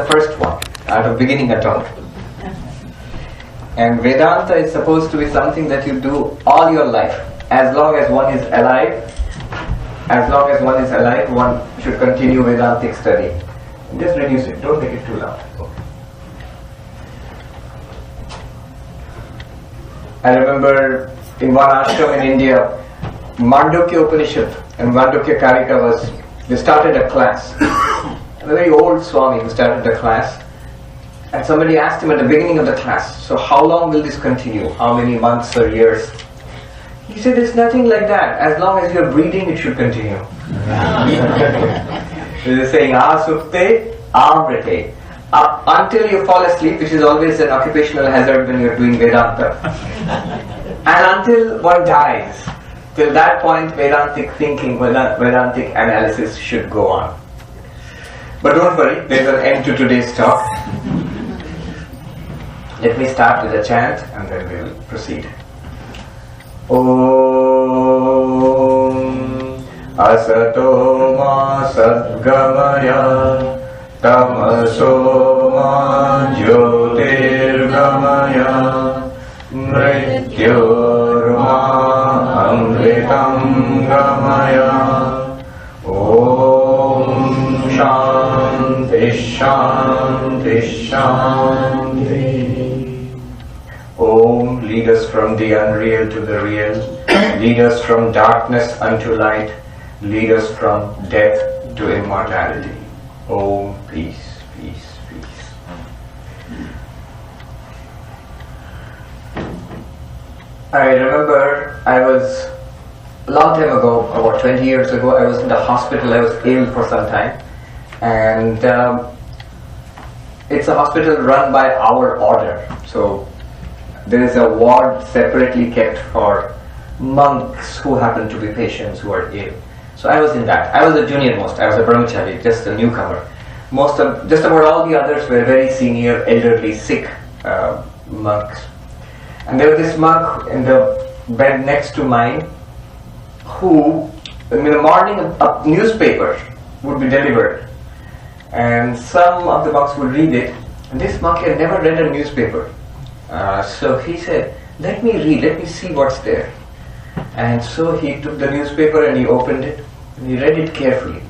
the first one, at the beginning at all. And Vedanta is supposed to be something that you do all your life. As long as one is alive, one should continue Vedantic study. Just reduce it, don't make it too loud. I remember in one ashram in India, Mandukya Upanishad and Mandukya Karika they started a class. A very old Swami who started the class. And somebody asked him at the beginning of the class, so how long will this continue? How many months or years? He said, it's nothing like that. As long as you're breathing, it should continue. They're saying, asupte, amrite. Until you fall asleep, which is always an occupational hazard when you're doing Vedanta. And until one dies. Till that point, Vedantic thinking, Vedantic analysis should go on. But don't worry, there's an end to today's talk. Let me start with a chant and then we'll proceed. Om Asato Ma Sadgamaya Tamaso Ma Jyotirgamaya Mrityor Ma Amritam Gamaya. Om Shanti Shanti Shanti. Om, lead us from the unreal to the real, lead us from darkness unto light, lead us from death to immortality. Om, peace, peace, peace. I remember I was, a long time ago, about 20 years ago, I was in the hospital. I was ill for some time. And it's a hospital run by our order. So there is a ward separately kept for monks who happen to be patients who are ill. So I was in that. I was the junior most. I was a brahmachari, just a newcomer. Just about all the others were very senior, elderly, sick monks. And there was this monk in the bed next to mine who, in the morning, a newspaper would be delivered. And some of the monks would read it. And this monk had never read a newspaper. So he said, let me read, let me see what's there. And so he took the newspaper and he opened it and he read it carefully.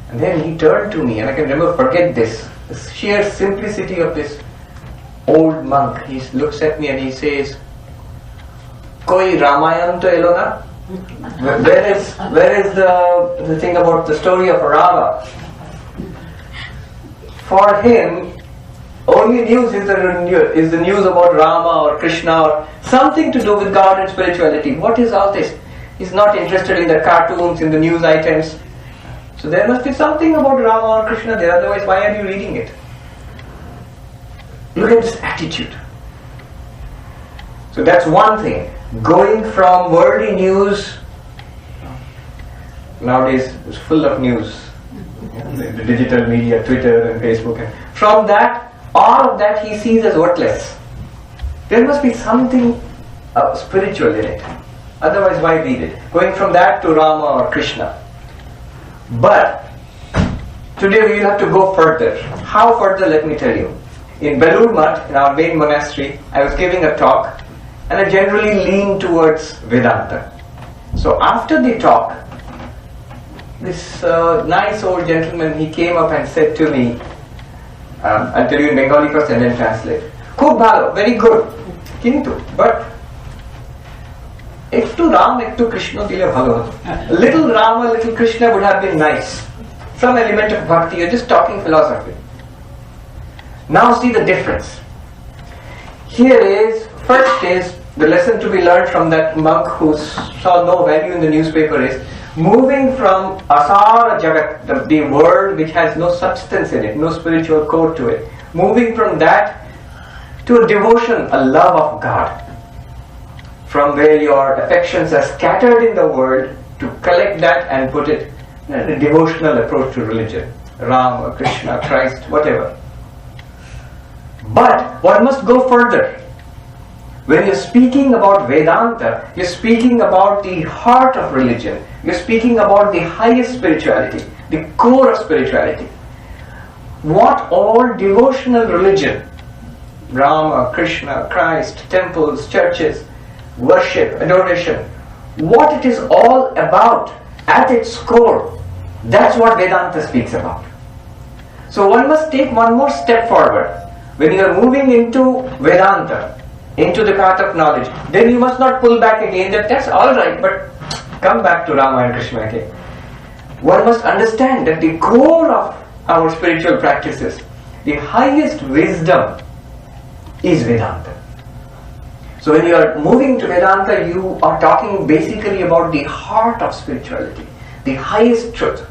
And then he turned to me, and I can never forget this, the sheer simplicity of this old monk. He looks at me and he says, Koi Ramayan to Elona? Where is the thing about the story of Rama? For him, only news is the news about Rama or Krishna or something to do with God and spirituality. What is all this? He's not interested in the cartoons, in the news items. So there must be something about Rama or Krishna there, otherwise why are you reading it? Look at this attitude. So that's one thing. Going from worldly news, nowadays it's full of news. The digital media, Twitter and Facebook. And from that, all of that he sees as worthless. There must be something spiritual in it. Otherwise, why read it? Going from that to Rama or Krishna. But today we will have to go further. How further? Let me tell you. In Belur Math, in our main monastery, I was giving a talk, and I generally lean towards Vedanta. So after the talk, this nice old gentleman, he came up and said to me, I'll tell you in Bengali first and then translate. Khub bhalo, very good. Kintu, but ektu Ram, ektu Krishna dile bhalo hoto. Little Rama, little Krishna would have been nice. Some element of bhakti, you're just talking philosophy. Now see the difference. First is, the lesson to be learned from that monk who saw no value in the newspaper is, moving from asara jagat, the world which has no substance in it, no spiritual core to it, moving from that to a devotion, a love of God, from where your affections are scattered in the world, to collect that and put it in a devotional approach to religion, Ram, Krishna, Christ, whatever. But one must go further. When you're speaking about Vedanta, you're speaking about the heart of religion. You're speaking about the highest spirituality, the core of spirituality. what all devotional religion, Rama, Krishna, Christ, temples, churches, worship, adoration, what it is all about at its core, that's what Vedanta speaks about. So one must take one more step forward. When you are moving into Vedanta, into the path of knowledge, then you must not pull back again that that's alright, but come back to Rama and Krishna again. One must understand that the core of our spiritual practices, the highest wisdom is Vedanta. So when you are moving to Vedanta, you are talking basically about the heart of spirituality, the highest truth.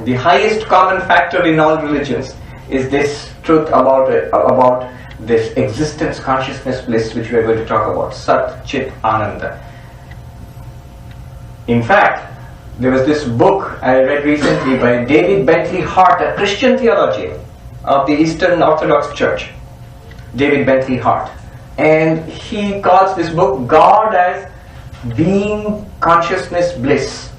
The highest common factor in all religions is this truth about this existence, consciousness, bliss, which we are going to talk about, Satt Chit Ananda. In fact, there was this book I read recently by David Bentley Hart, a Christian theologian of the Eastern Orthodox Church. David Bentley Hart. And he calls this book God as Being, Consciousness, Bliss.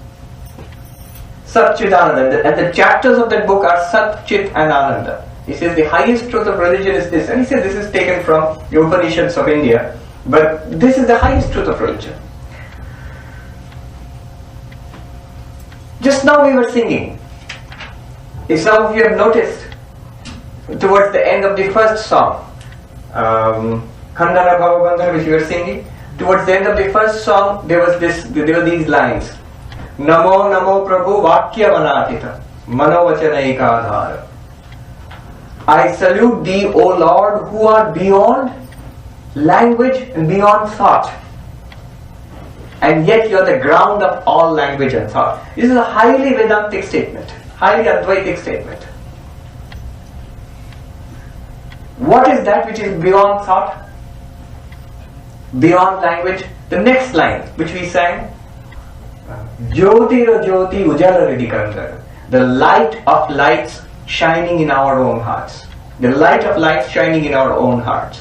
Satt Chit Ananda. And the chapters of that book are Satt Chit Ananda. He says the highest truth of religion is this. And he says this is taken from the Upanishads of India. But this is the highest truth of religion. Just now we were singing. If some of you have noticed, towards the end of the first song, Khandana Bhavabandhana, which we were singing, towards the end of the first song, there were these lines. Namo Namo Prabhu Vakya Manatita Manovachana Ekadhara. I salute thee, O Lord, who are beyond language and beyond thought. And yet you are the ground of all language and thought. This is a highly Vedantic statement, highly Advaitic statement. What is that which is beyond thought? Beyond language? The next line, which we sang, Jyotira Jyoti Ujala Ridikandara. The light of lights shining in our own hearts. The light of lights shining in our own hearts.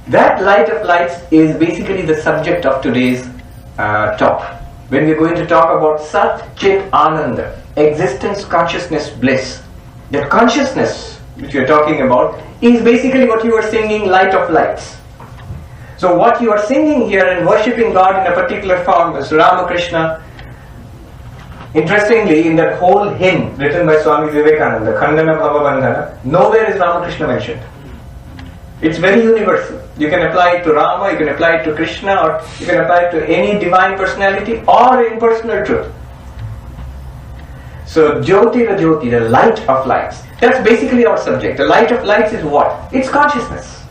That light of lights is basically the subject of today's talk. When we're going to talk about Satt Chit Ananda, existence, consciousness, bliss. That consciousness which we're talking about is basically what you are singing, light of lights. So what you are singing here and worshipping God in a particular form is Ramakrishna. Interestingly, in that whole hymn written by Swami Vivekananda, Khandana Bhavabandhana, nowhere is Ramakrishna mentioned. It's very universal. You can apply it to Rama, you can apply it to Krishna, or you can apply it to any divine personality or impersonal truth. So Jyotira Jyoti, the light of lights. That's basically our subject. The light of lights is what? It's consciousness.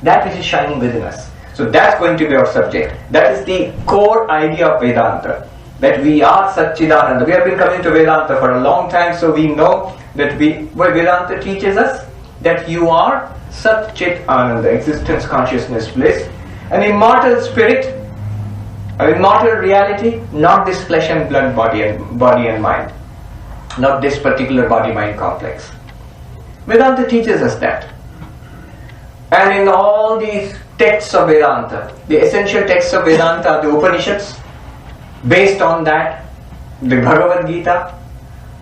That which is shining within us. So that's going to be our subject. That is the core idea of Vedanta. That we are Satchidananda. We have been coming to Vedanta for a long time, so we know that Vedanta teaches us that you are Satt Chit Ananda, existence, consciousness, bliss, an immortal spirit, an immortal reality, not this flesh and blood body and mind, not this particular body-mind complex. Vedanta teaches us that. And in all these texts of Vedanta, the essential texts of Vedanta are the Upanishads. Based on that, the Bhagavad Gita,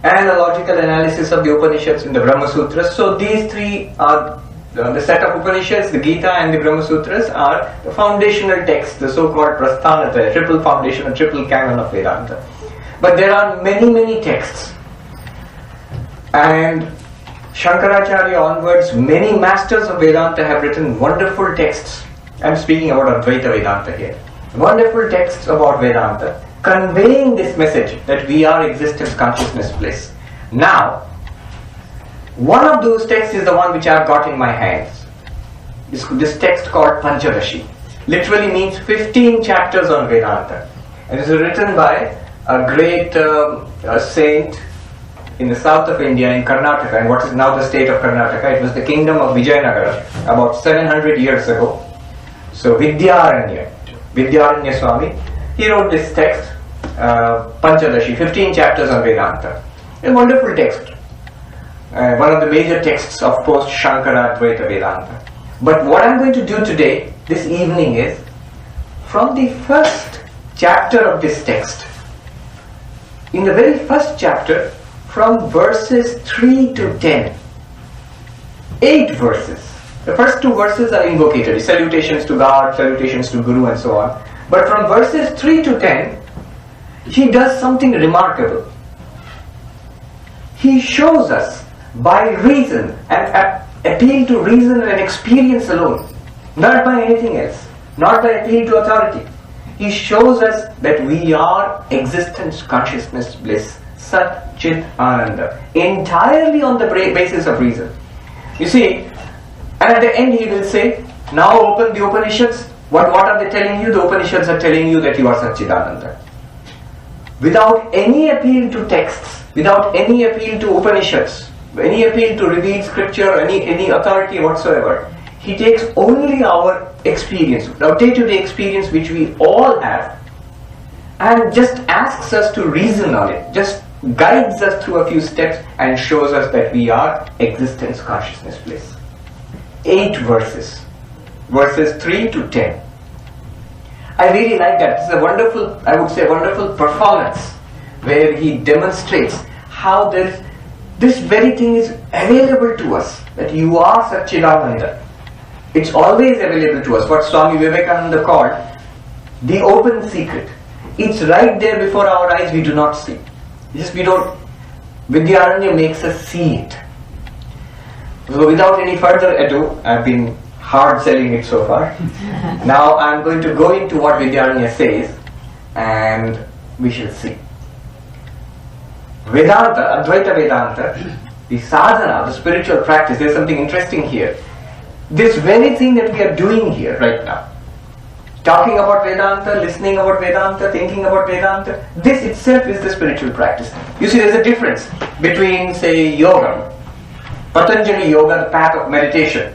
and a logical analysis of the Upanishads in the Brahma Sutras. So these three are the set of Upanishads, the Gita and the Brahma Sutras are the foundational texts, the so-called Prasthanata, triple foundation, a triple canon of Vedanta. But there are many texts. And Shankaracharya onwards, many masters of Vedanta have written wonderful texts. I am speaking about Advaita Vedanta here. Wonderful texts about Vedanta, conveying this message that we are existence, consciousness, bliss. Now, one of those texts is the one which I have got in my hands. This text called Panchadashi. Literally means 15 chapters on Vedanta. And it is written by a great saint in the south of India, in Karnataka, and what is now the state of Karnataka. It was the kingdom of Vijayanagara about 700 years ago. So Vidyaranya Swami, he wrote this text, Panchadashi, 15 chapters on Vedanta. A wonderful text. One of the major texts of post-Shankara Advaita Vedanta. But what I'm going to do today, this evening, is from the first chapter of this text, in the very first chapter, from verses 3 to 10. 8 verses. The first 2 verses are invocatory, salutations to God, salutations to Guru, and so on. But from verses 3 to 10, he does something remarkable. He shows us by reason and appeal to reason and experience alone, not by anything else, not by appeal to authority. He shows us that we are existence, consciousness, bliss, Satt Chit Ananda, entirely on the basis of reason. You see, and at the end he will say, now open the Upanishads. What are they telling you? The Upanishads are telling you that you are Satt Chit Ananda. Without any appeal to texts, without any appeal to Upanishads, any appeal to revealed scripture, any authority whatsoever, he takes only our experience, our day-to-day experience which we all have, and just asks us to reason on it, just guides us through a few steps and shows us that we are existence, consciousness, bliss. 8 verses. Verses 3 to 10. I really like that. It's a wonderful, I would say, wonderful performance where he demonstrates how this very thing is available to us, that you are Satt Chit Ananda. It's always available to us, what Swami Vivekananda called the open secret. It's right there before our eyes, we do not see. Just we don't, Vidyaranya makes us see it. So without any further ado, I've been hard selling it so far. Now I'm going to go into what Vidyaranya says and we shall see. Vedanta, Advaita Vedanta, the sadhana, the spiritual practice, there's something interesting here. This very thing that we are doing here right now, talking about Vedanta, listening about Vedanta, thinking about Vedanta, this itself is the spiritual practice. You see, there's a difference between, say, yoga, Patanjali yoga, the path of meditation.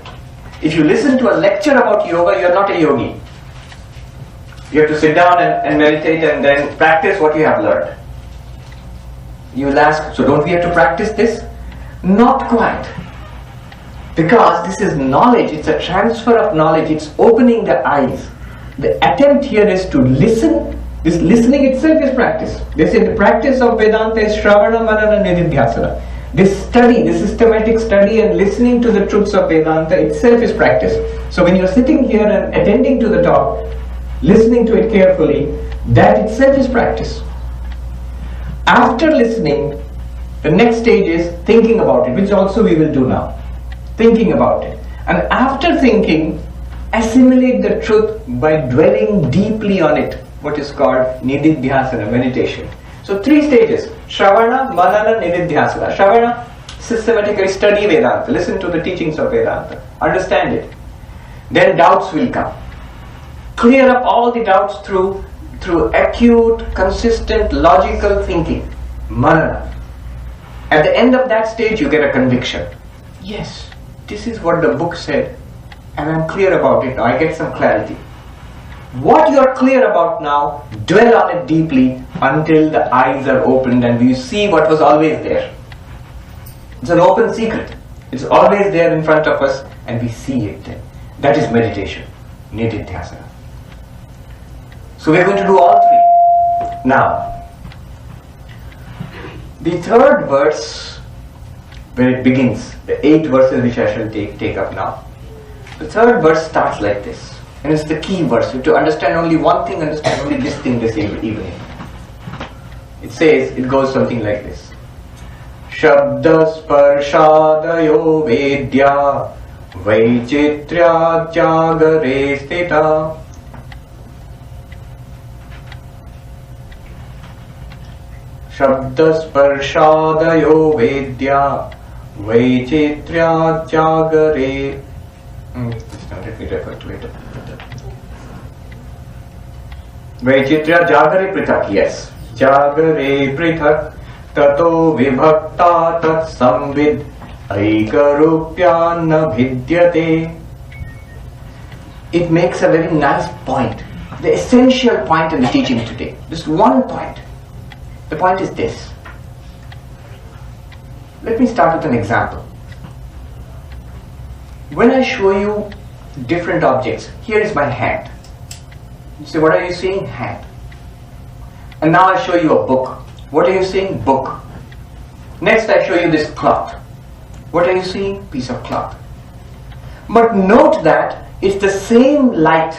If you listen to a lecture about yoga, you are not a yogi. You have to sit down and meditate and then practice what you have learned. You will ask, so don't we have to practice this? Not quite. Because this is knowledge, it's a transfer of knowledge, it's opening the eyes. The attempt here is to listen. This listening itself is practice. They say the practice of Vedanta is Shravana, Manana, Nididhyasana. This study, this systematic study and listening to the truths of Vedanta itself is practice. So when you're sitting here and attending to the talk, listening to it carefully, that itself is practice. After listening, the next stage is thinking about it, which also we will do now. Thinking about it. And after thinking, assimilate the truth by dwelling deeply on it, what is called Nididhyasana, meditation. So 3 stages, Shravana, Manana, Nididhyasana. Shravana, systematically study Vedanta, listen to the teachings of Vedanta, understand it. Then doubts will come. Clear up all the doubts through acute, consistent, logical thinking, Manana. At the end of that stage you get a conviction. Yes, this is what the book said and I'm clear about it now, I get some clarity. What you are clear about now, dwell on it deeply until the eyes are opened and you see what was always there. It's an open secret. It's always there in front of us and we see it then. That is meditation, Nididhyasana. So we are going to do all 3. Now, the 3rd verse, where it begins, the 8 verses which I shall take up now. The 3rd verse starts like this. And it's the key verse. You have to understand only one thing, understand only this thing this evening. It says, it goes something like this. Shabda sparshadayo vedya vaichitrya jagare sthita. Shabda sparshadayo vedya vaichitrya jagare. Let me refer to it. Vaichitra Jagare Prithak, yes. Jagare Prithak Tato Vibhakta Tat Samvid Aikarupyana Vidyate. It makes a very nice point. The essential point in the teaching today. Just one point. The point is this. Let me start with an example. When I show you different objects, here is my hand. You say, what are you seeing? Hand. And now I show you a book. What are you seeing? Book. Next I show you this cloth. What are you seeing? Piece of cloth. But note that it's the same light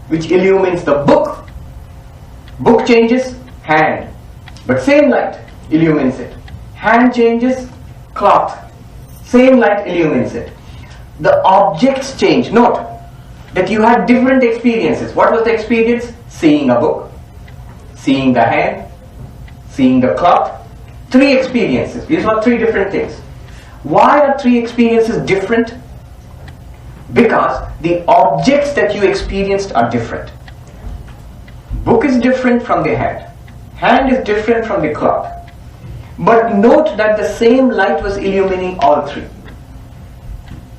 which illumines the book. Book changes, hand. But same light illumines it. Hand changes, cloth. Same light illumines it. The objects change. Note that you had different experiences. What was the experience? Seeing a book, seeing the hand, seeing the cloth. 3 experiences. These are 3 different things. Why are 3 experiences different? Because the objects that you experienced are different. Book is different from the hand. Hand is different from the cloth. But note that the same light was illumining all 3.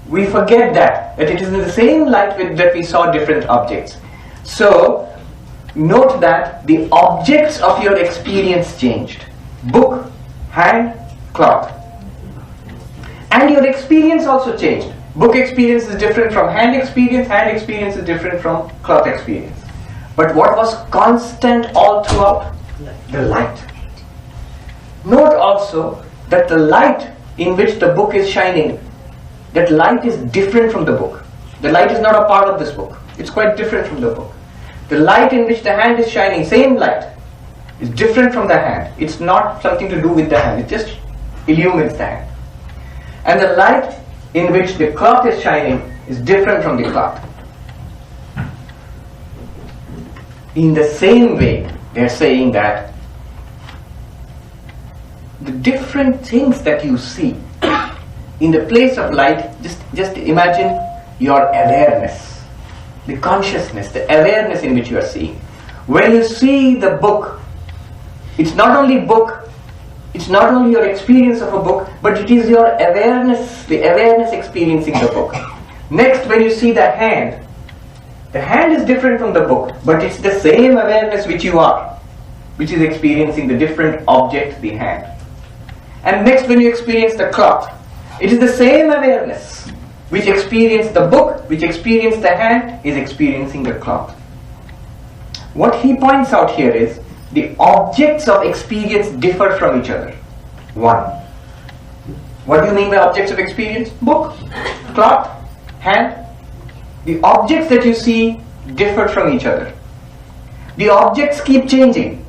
We forget that it is in the same light that we saw different objects. So, note that the objects of your experience changed. Book, hand, cloth. And your experience also changed. Book experience is different from hand experience is different from cloth experience. But what was constant all throughout? The light. Note also that the light in which the book is shining, that light is different from the book. The light is not a part of this book. It's quite different from the book. The light in which the hand is shining, same light, is different from the hand. It's not something to do with the hand. It just illumines the hand. And the light in which the cloth is shining is different from the cloth. In the same way, they are saying that the different things that you see in the place of light, just imagine your awareness, the consciousness, the awareness in which you are seeing. When you see the book, it's not only book, it's not only your experience of a book, but it is your awareness, the awareness experiencing the book. Next, when you see the hand is different from the book, but it's the same awareness which you are, which is experiencing the different object, the hand. And next, when you experience the cloth, it is the same awareness which experienced the book, which experienced the hand, is experiencing the cloth. What he points out here is the objects of experience differ from each other. 1. What do you mean by objects of experience? Book, cloth, hand. The objects that you see differ from each other. The objects keep changing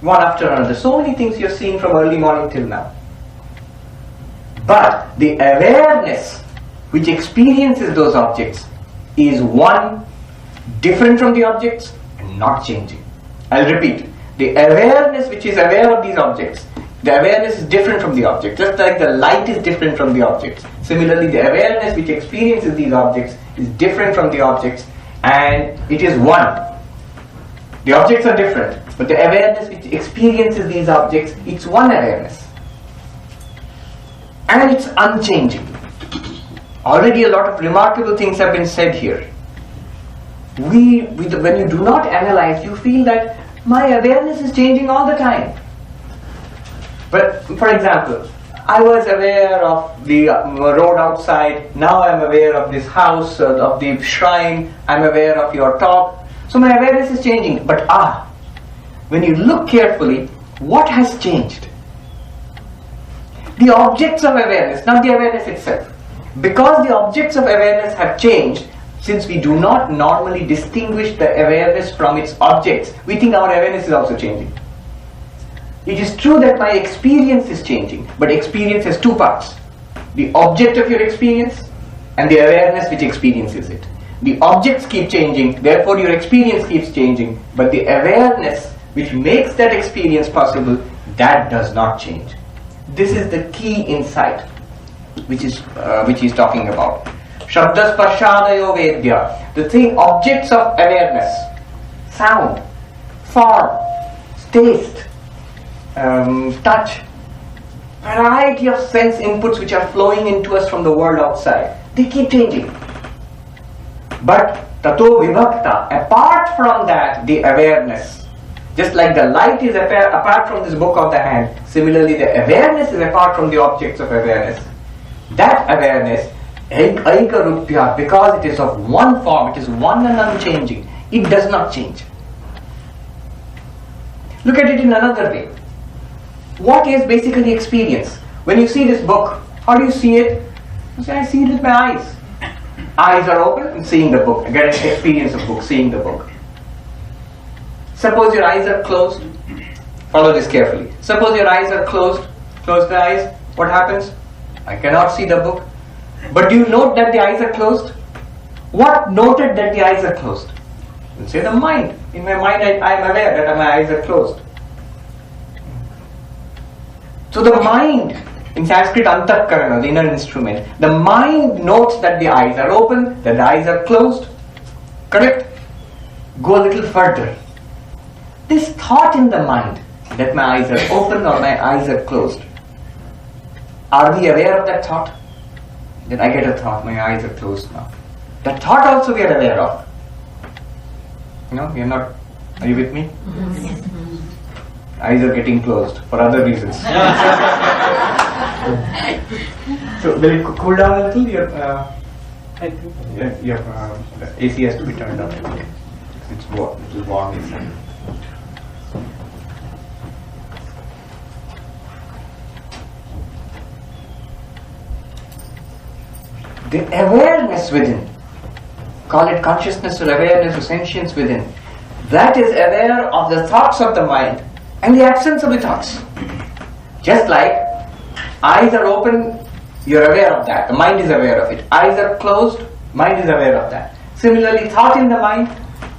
one after another. So many things you're seeing from early morning till now. But the awareness which experiences those objects is one, different from the objects and not changing. I'll repeat. The awareness which is aware of these objects, the awareness is different from the object. Just like the light is different from the objects. Similarly, the awareness which experiences these objects is different from the objects, and it is one. The objects are different, but the awareness which experiences these objects, it's one awareness. And it's unchanging. Already a lot of remarkable things have been said here. When you do not analyze, you feel that my awareness is changing all the time. But for example, I was aware of the road outside, now I am aware of this house, of the shrine, I am aware of your talk. So my awareness is changing. But when you look carefully, what has changed? The objects of awareness, not the awareness itself. Because the objects of awareness have changed, since we do not normally distinguish the awareness from its objects, we think our awareness is also changing. It is true that my experience is changing, but experience has 2 parts. The object of your experience and the awareness which experiences it. The objects keep changing, therefore your experience keeps changing, but the awareness which makes that experience possible, that does not change. This is the key insight which he's talking about. Shabda sparshadayo vedya. The thing, objects of awareness, sound, form, taste, touch, variety of sense inputs which are flowing into us from the world outside, they keep changing. But tato vibhakta, apart from that, the awareness, just like the light is apart from this book of the hand, similarly the awareness is apart from the objects of awareness. That awareness, aikarupya, because it is of one form, it is one and unchanging, it does not change. Look at it in another way. What is basically experience? When you see this book, how do you see it? You say, I see it with my eyes. Eyes are open and seeing the book. I get an experience of book, seeing the book. Suppose your eyes are closed. Follow this carefully. Suppose your eyes are closed. Close the eyes. What happens? I cannot see the book. But do you note that the eyes are closed? What noted that the eyes are closed? You say the mind. In my mind, I am aware that my eyes are closed. So the mind, in Sanskrit, Antakarana, the inner instrument, the mind notes that the eyes are open, that the eyes are closed. Correct? Go a little further. This thought in the mind, that my eyes are open or my eyes are closed, are we aware of that thought? Then I get a thought, my eyes are closed now. That thought also we are aware of. You know, we are not. Are you with me? Eyes are getting closed for other reasons. So will it cool down a little? Your AC has to be turned on. It's warm. It is warm inside. The awareness within, call it consciousness or awareness or sentience within, that is aware of the thoughts of the mind and the absence of the thoughts. Just like eyes are open, you're aware of that, the mind is aware of it. Eyes are closed, mind is aware of that. Similarly, thought in the mind,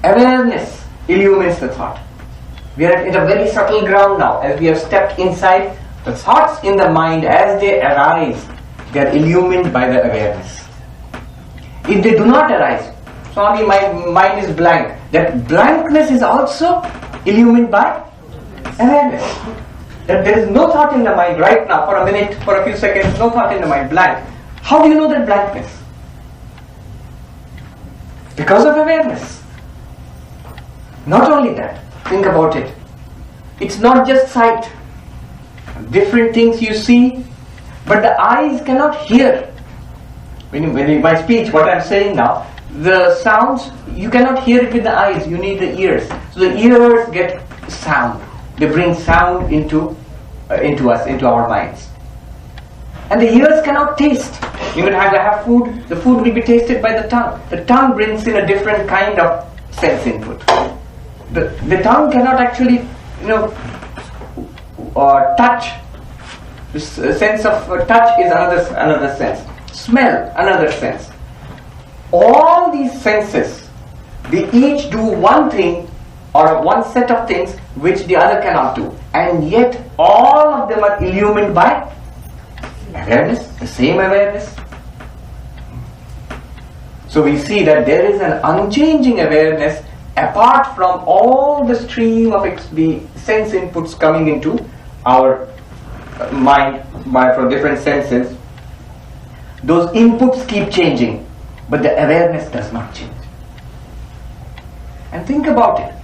awareness illumines the thought. We are at a very subtle ground now. As we have stepped inside, the thoughts in the mind as they arise, they are illumined by the awareness. If they do not arise, Swami, my mind is blank. That blankness is also illumined by awareness. That there is no thought in the mind right now, for a minute, for a few seconds, no thought in the mind, blank. How do you know that blankness? Because of awareness. Not only that, think about it. It's not just sight. Different things you see, but the eyes cannot hear. When my speech, what I'm saying now, the sounds, you cannot hear it with the eyes, you need the ears. So the ears get sound. They bring sound into us, into our minds. And the ears cannot taste. You will have food, the food will be tasted by the tongue. The tongue brings in a different kind of sense input. The tongue cannot actually, touch. The sense of touch is another sense. Smell, another sense. All these senses, they each do one thing or one set of things which the other cannot do. And yet all of them are illumined by awareness, the same awareness. So we see that there is an unchanging awareness apart from all the stream of the sense inputs coming into our mind from different senses. Those inputs keep changing, but the awareness does not change. And think about it.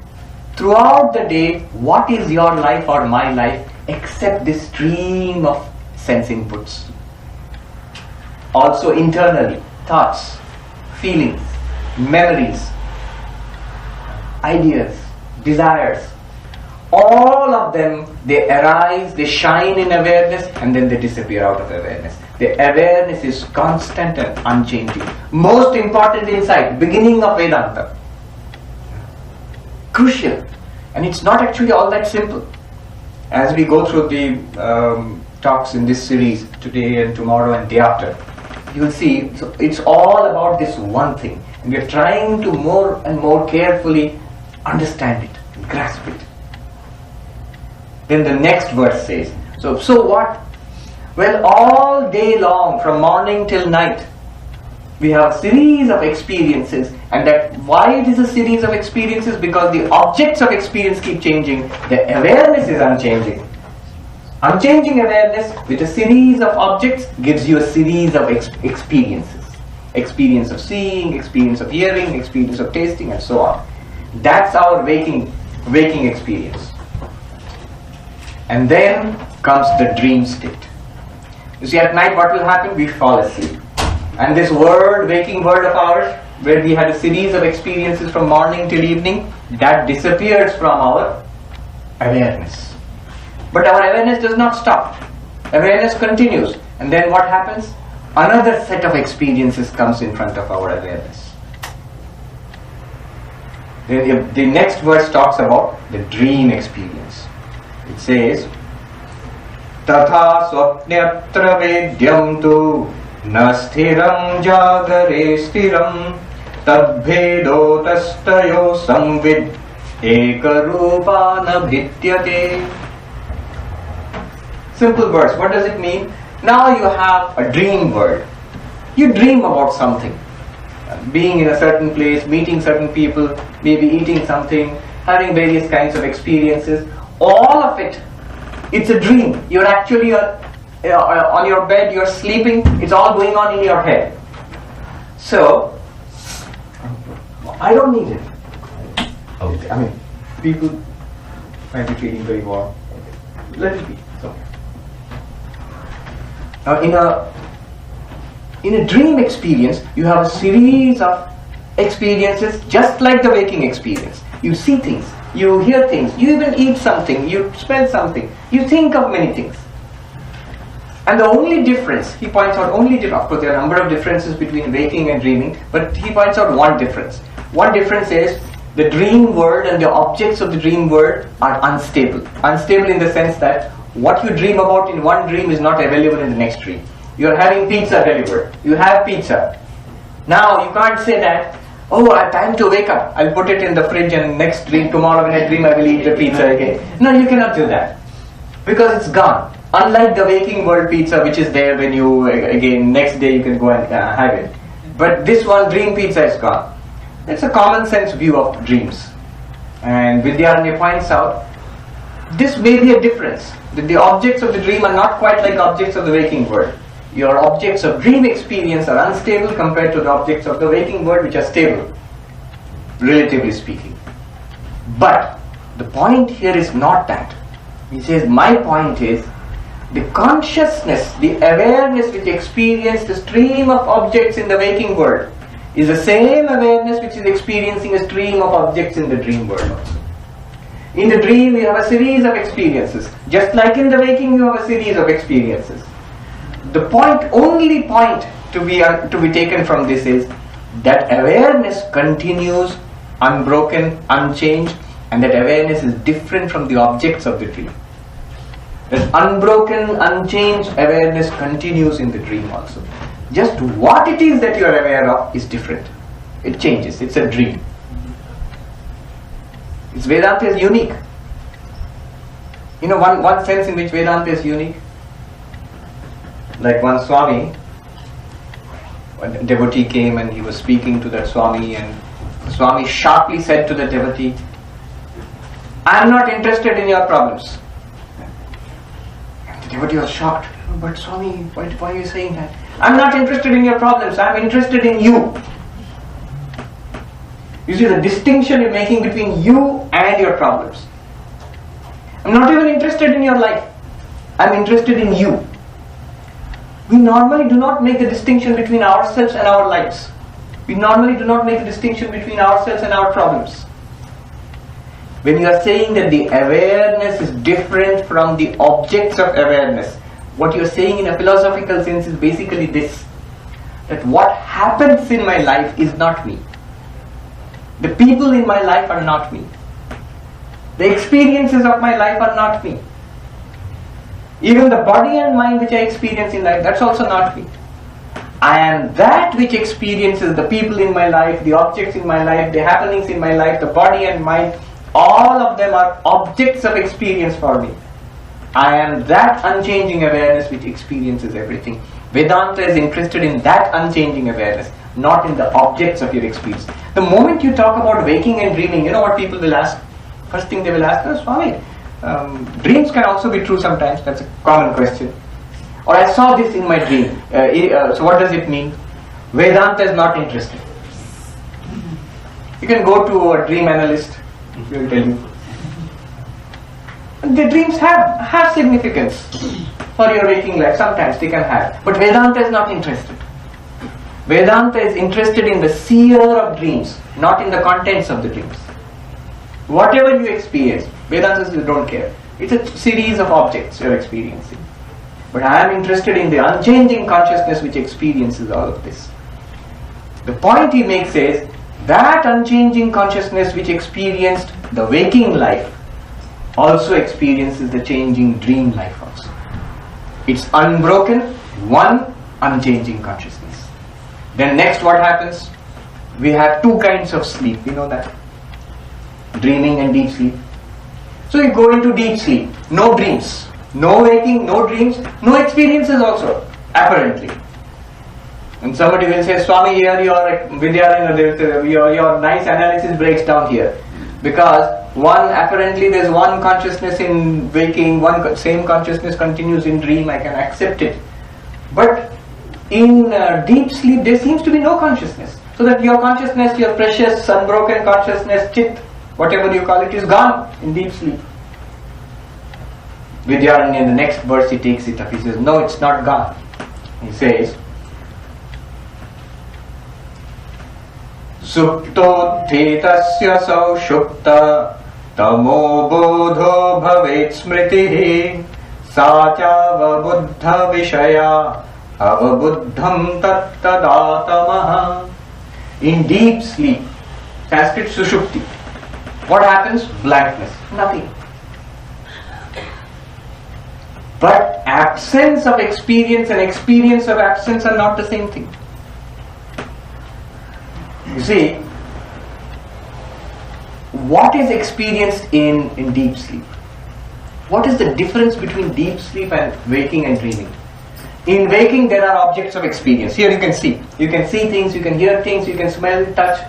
Throughout the day, what is your life or my life except this stream of sense inputs? Also internally, thoughts, feelings, memories, ideas, desires. All of them, they arise, they shine in awareness, and then they disappear out of awareness. The awareness is constant and unchanging. Most important insight, beginning of Vedanta. Crucial. And it's not actually all that simple. As we go through the talks in this series, today and tomorrow and day after, you will see it's all about this one thing. And we are trying to more and more carefully understand it, grasp it. Then the next verse says, so what? Well, all day long, from morning till night, we have a series of experiences. And that why it is a series of experiences? Because the objects of experience keep changing. The awareness is unchanging. Unchanging awareness with a series of objects gives you a series of experiences. Experience of seeing, experience of hearing, experience of tasting, and so on. That's our waking experience. And then comes the dream state. You see, at night what will happen? We fall asleep. And this waking world of ours, where we had a series of experiences from morning till evening, that disappears from our awareness. But our awareness does not stop. Awareness continues. And then what happens? Another set of experiences comes in front of our awareness. The next verse talks about the dream experience. It says, Tatha swapnyatra vedyam tu na sthiram jagare sthiram tadbhedo tastayo samvid ekarupana bhityate. Simple verse. What does it mean? Now you have a dream world. You dream about something. Being in a certain place, meeting certain people, maybe eating something, having various kinds of experiences. All of it, it's a dream. You're actually on your bed, you're sleeping, it's all going on in your head. So, I don't need it. Okay. I mean, people might be feeling very warm. Let it be. So, now in a dream experience, you have a series of experiences just like the waking experience. You see things, you hear things, you even eat something, you smell something, you think of many things. And the only difference, he points out, of course there are a number of differences between waking and dreaming, but he points out one difference. One difference is the dream world and the objects of the dream world are unstable. Unstable in the sense that what you dream about in one dream is not available in the next dream. You are having pizza delivered. You have pizza. Now you can't say that, oh, I have time to wake up. I'll put it in the fridge and next dream, tomorrow when I dream I will eat the pizza again. No, you cannot do that. Because it's gone. Unlike the waking world pizza which is there when you, again, next day you can go and have it. But this one, dream pizza, is gone. It's a common sense view of dreams. And Vidyaranya points out, this may be a difference. That the objects of the dream are not quite like objects of the waking world. Your objects of dream experience are unstable compared to the objects of the waking world which are stable, relatively speaking. But the point here is not that. He says, my point is, the consciousness, the awareness which experiences the stream of objects in the waking world is the same awareness which is experiencing a stream of objects in the dream world also. In the dream you have a series of experiences. Just like in the waking you have a series of experiences. The only point to be taken from this is that awareness continues unbroken, unchanged, and that awareness is different from the objects of the dream. That unbroken, unchanged awareness continues in the dream also. Just what it is that you are aware of is different. It changes. It's a dream. Vedanta is unique. You know, one sense in which Vedanta is unique. Like one Swami, a devotee came and he was speaking to that Swami, and the Swami sharply said to the devotee, I am not interested in your problems. And the devotee was shocked. But Swami, why are you saying that? I am not interested in your problems, I am interested in you. You see the distinction you're making between you and your problems. I'm not even interested in your life. I'm interested in you. We normally do not make the distinction between ourselves and our lives. We normally do not make a distinction between ourselves and our problems. When you are saying that the awareness is different from the objects of awareness, what you are saying in a philosophical sense is basically this, that what happens in my life is not me. The people in my life are not me. The experiences of my life are not me. Even the body and mind which I experience in life, that's also not me. I am that which experiences the people in my life, the objects in my life, the happenings in my life, the body and mind. All of them are objects of experience for me. I am that unchanging awareness which experiences everything. Vedanta is interested in that unchanging awareness, not in the objects of your experience. The moment you talk about waking and dreaming, you know what people will ask? First thing they will ask, oh, Swami, dreams can also be true sometimes. That's a common question. Or I saw this in my dream. So what does it mean? Vedanta is not interested. You can go to a dream analyst. He will tell you. The dreams have significance for your waking life. Sometimes they can have. But Vedanta is not interested. Vedanta is interested in the seer of dreams, not in the contents of the dreams. Whatever you experience, Vedanta says you don't care. It's a series of objects you're experiencing. But I am interested in the unchanging consciousness which experiences all of this. The point he makes is that unchanging consciousness which experienced the waking life also experiences the changing dream life also. It's unbroken, one unchanging consciousness. Then next what happens? We have two kinds of sleep, you know that? Dreaming and deep sleep. So you go into deep sleep, no dreams, no waking, no dreams, no experiences also, apparently. And somebody will say, Swami, here your Vidyarayana, your nice analysis breaks down here. Because apparently there's one consciousness in waking, same consciousness continues in dream, I can accept it. But in deep sleep there seems to be no consciousness. So that your consciousness, your precious unbroken consciousness, chit, whatever you call it, is gone in deep sleep. Vidyaranya, in the next verse he takes it up, he says, no, it's not gone. He says, Suptodhitasya saushupta tamo bodho bhavet smritihi sachava buddha vishaya avabuddham tattadātamaha. In deep sleep, Sanskrit sushupti, what happens? Blankness, nothing. But absence of experience and experience of absence are not the same thing. You see, what is experienced in deep sleep? What is the difference between deep sleep and waking and dreaming? In waking there are objects of experience. Here you can see. You can see things, you can hear things, you can smell, touch.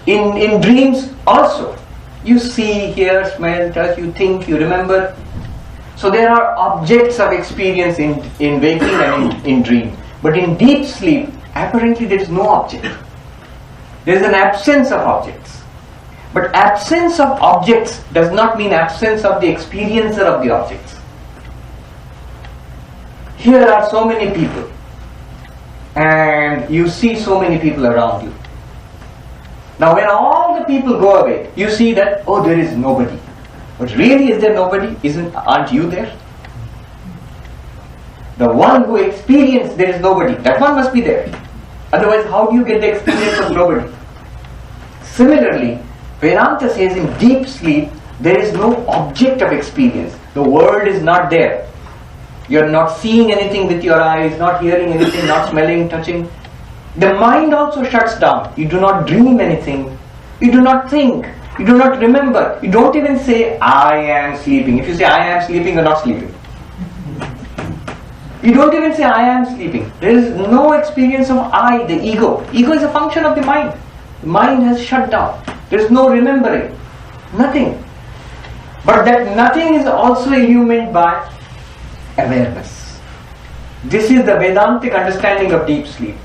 In dreams also, you see, hear, smell, touch, you think, you remember. So there are objects of experience in waking and in dream. But in deep sleep, apparently there is no object. There is an absence of objects. But absence of objects does not mean absence of the experiencer of the objects. Here are so many people, and you see so many people around you. Now when all the people go away, you see that, oh, there is nobody. But really, is there nobody? Aren't you there? The one who experienced there is nobody, that one must be there. Otherwise, how do you get the experience of nobody? Similarly, Vedanta says in deep sleep, there is no object of experience. The world is not there. You are not seeing anything with your eyes, not hearing anything, not smelling, touching. The mind also shuts down. You do not dream anything. You do not think. You do not remember. You don't even say, I am sleeping. If you say, I am sleeping, you are not sleeping. You don't even say, I am sleeping. There is no experience of I, the ego. Ego is a function of the mind. The mind has shut down. There is no remembering. Nothing. But that nothing is also illumined by awareness. This is the Vedantic understanding of deep sleep.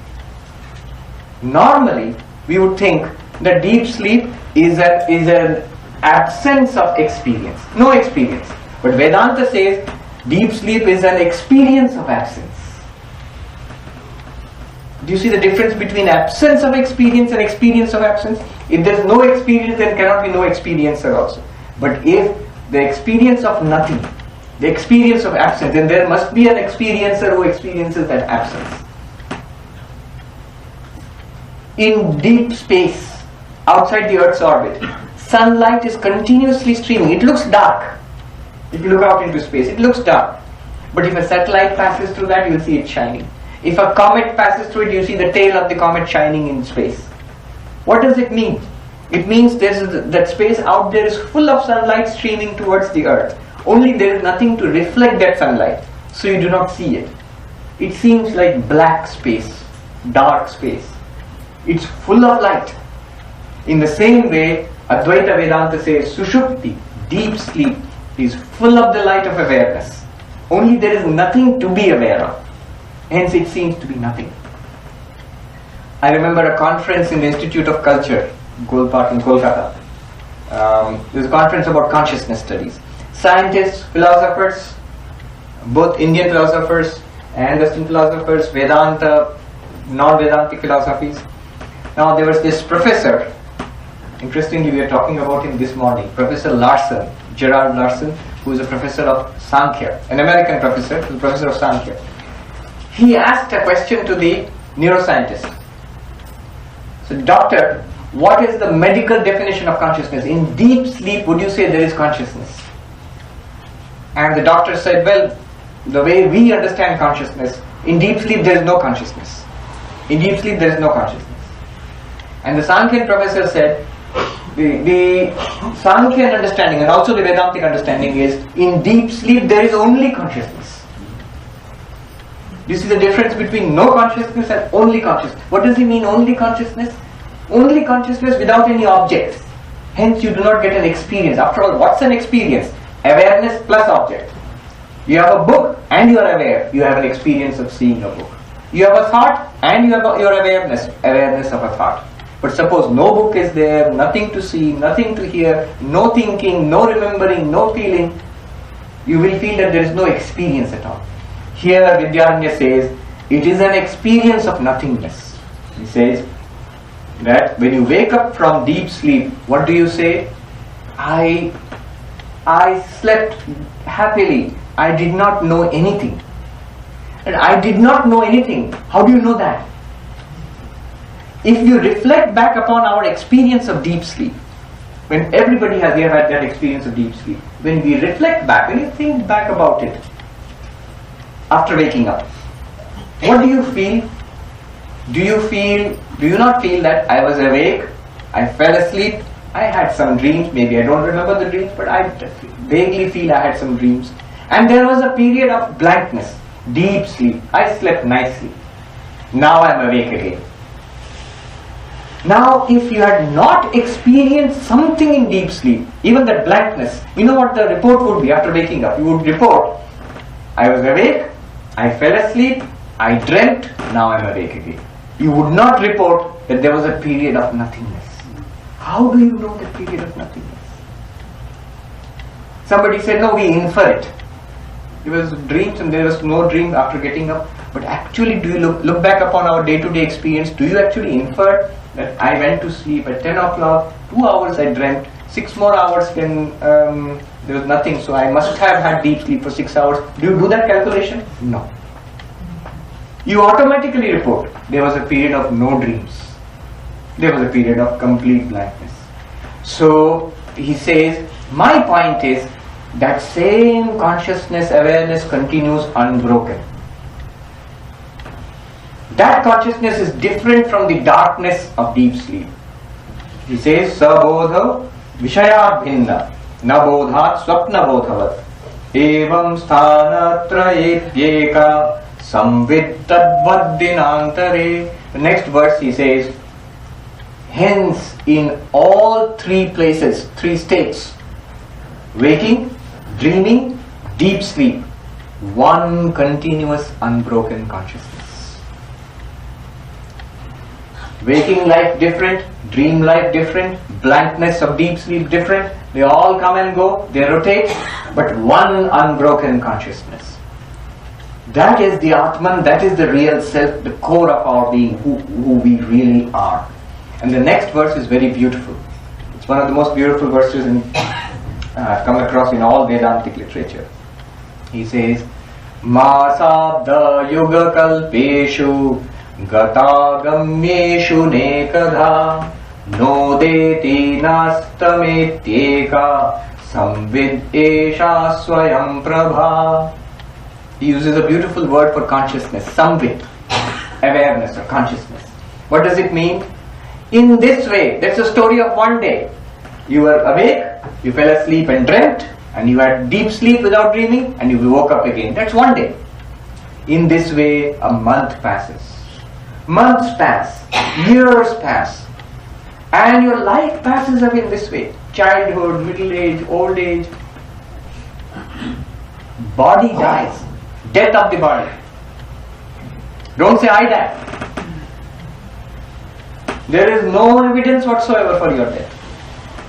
Normally, we would think that deep sleep is an absence of experience, no experience. But Vedanta says deep sleep is an experience of absence. Do you see the difference between absence of experience and experience of absence? If there is no experience, then cannot be no experiencer also. But if the experience of nothing, the experience of absence, then there must be an experiencer who experiences that absence. In deep space, outside the Earth's orbit, sunlight is continuously streaming. It looks dark. If you look out into space, it looks dark. But if a satellite passes through that, you will see it shining. If a comet passes through it, you see the tail of the comet shining in space. What does it mean? It means that space out there is full of sunlight streaming towards the Earth. Only there is nothing to reflect that sunlight, so you do not see it. It seems like black space, dark space. It's full of light. In the same way, Advaita Vedanta says Sushupti, deep sleep, is full of the light of awareness. Only there is nothing to be aware of. Hence it seems to be nothing. I remember a conference in the Institute of Culture, Golpark in Kolkata. There was a conference about consciousness studies. Scientists, philosophers, both Indian philosophers and Western philosophers, Vedanta, non-Vedantic philosophies. Now there was this professor, interestingly we are talking about him this morning, Professor Larson. Gerard Larson, who is a professor of Sankhya, an American professor, who is a professor of Sankhya. He asked a question to the neuroscientist. So, doctor, what is the medical definition of consciousness? In deep sleep, would you say there is consciousness? And the doctor said, well, the way we understand consciousness, in deep sleep there is no consciousness. In deep sleep there is no consciousness. And the Sankhyan professor said, the Sankhyan understanding and also the Vedantic understanding is, in deep sleep there is only consciousness. This is the difference between no consciousness and only consciousness. What does he mean, only consciousness? Only consciousness without any objects. Hence you do not get an experience. After all, what's an experience? Awareness plus object. You have a book and you are aware. You have an experience of seeing a book. You have a thought and you have your awareness of a thought. But suppose no book is there, nothing to see, nothing to hear, no thinking, no remembering, no feeling, you will feel that there is no experience at all. Here Vidyaranya says, it is an experience of nothingness. He says that when you wake up from deep sleep, what do you say? I slept happily. I did not know anything. And I did not know anything. How do you know that? If you reflect back upon our experience of deep sleep, when everybody has here had that experience of deep sleep, when we reflect back, when you think back about it, after waking up, what do you feel? Do you not feel that I was awake, I fell asleep, I had some dreams, maybe I don't remember the dreams, but I vaguely feel I had some dreams. And there was a period of blankness, deep sleep. I slept nicely. Now I am awake again. Now if you had not experienced something in deep sleep, even that blankness, you know what the report would be after waking up? You would report, I was awake, I fell asleep, I dreamt, now I am awake again. You would not report that there was a period of nothingness. How do you know the period of nothingness? Somebody said, no, we infer it. There was dreams and there was no dream after getting up. But actually, do you look back upon our day-to-day experience? Do you actually infer that I went to sleep at 10 o'clock, 2 hours I dreamt, 6 more hours when there was nothing, so I must have had deep sleep for 6 hours. Do you do that calculation? No. You automatically report there was a period of no dreams. There was a period of complete blankness. So he says, my point is that same consciousness, awareness continues unbroken. That consciousness is different from the darkness of deep sleep. He says, Sabodha Vishayat Bhinna Nabodhat Swapna Bodhavat Evam Sthana Trayetyeka Samvittadvad Dinantare. The next verse he says, hence in all three places, three states, waking, dreaming, deep sleep, one continuous unbroken consciousness. Waking life different, dream life different, blankness of deep sleep different. They all come and go, they rotate, but one unbroken consciousness. That is the Atman, that is the real self, the core of our being, who we really are. And the next verse is very beautiful. It's one of the most beautiful verses I've come across in all Vedantic literature. He says, Masabda Yuga Kalpeshu Gatagamyeshu Nekadha Nodeti Nastametyeka Samvid Esha Swayam Prabha. He uses a beautiful word for consciousness, samvid, awareness or consciousness. What does it mean? In this way, that's a story of one day. You were awake, you fell asleep and dreamt, and you had deep sleep without dreaming, and you woke up again. That's one day. In this way, a month passes. Months pass, years pass, and your life passes away in this way. Childhood, middle age, old age. Body dies. Death of the body. Don't say I die. There is no evidence whatsoever for your death.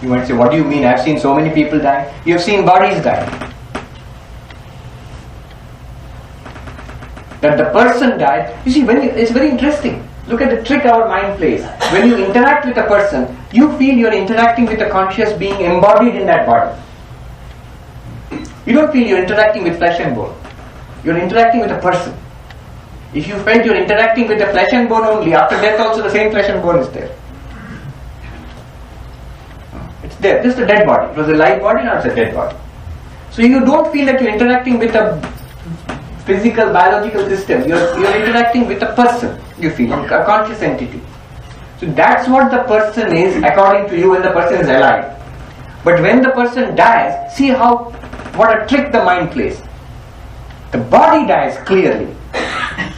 You might say, what do you mean? I've seen so many people die. You have seen bodies die. That the person died. You see, it's very interesting. Look at the trick our mind plays. When you interact with a person, you feel you're interacting with a conscious being embodied in that body. You don't feel you're interacting with flesh and bone. You're interacting with a person. If you felt you're interacting with the flesh and bone only, after death also the same flesh and bone is there. It's there, just a dead body. It was a live body, now it's a dead body. So you don't feel that you're interacting with a physical, biological system. You're interacting with a person, you feel, a conscious entity. So that's what the person is according to you when the person is alive. But when the person dies, see what a trick the mind plays. The body dies clearly.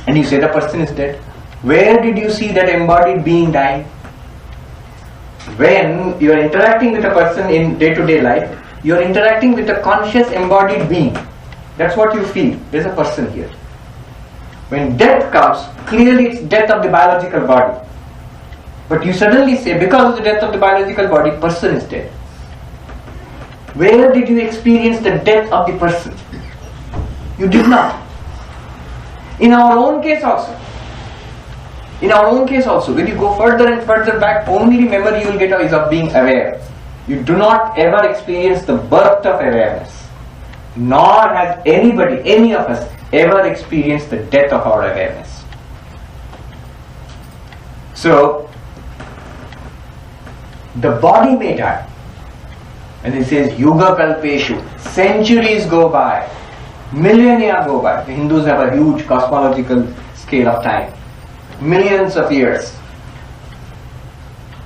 And you say the person is dead. Where did you see that embodied being dying? When you are interacting with a person in day-to-day life, you are interacting with a conscious embodied being. That's what you feel. There's a person here. When death comes, clearly it's death of the biological body. But you suddenly say, because of the death of the biological body, person is dead. Where did you experience the death of the person? You did not. In our own case also, when you go further and further back, only memory you will get is of being aware. You do not ever experience the birth of awareness. Nor has anybody, any of us, ever experienced the death of our awareness. So, the body may die. And it says, Yuga Kalpeshu, centuries go by, millennia go by. The Hindus have a huge cosmological scale of time. Millions of years.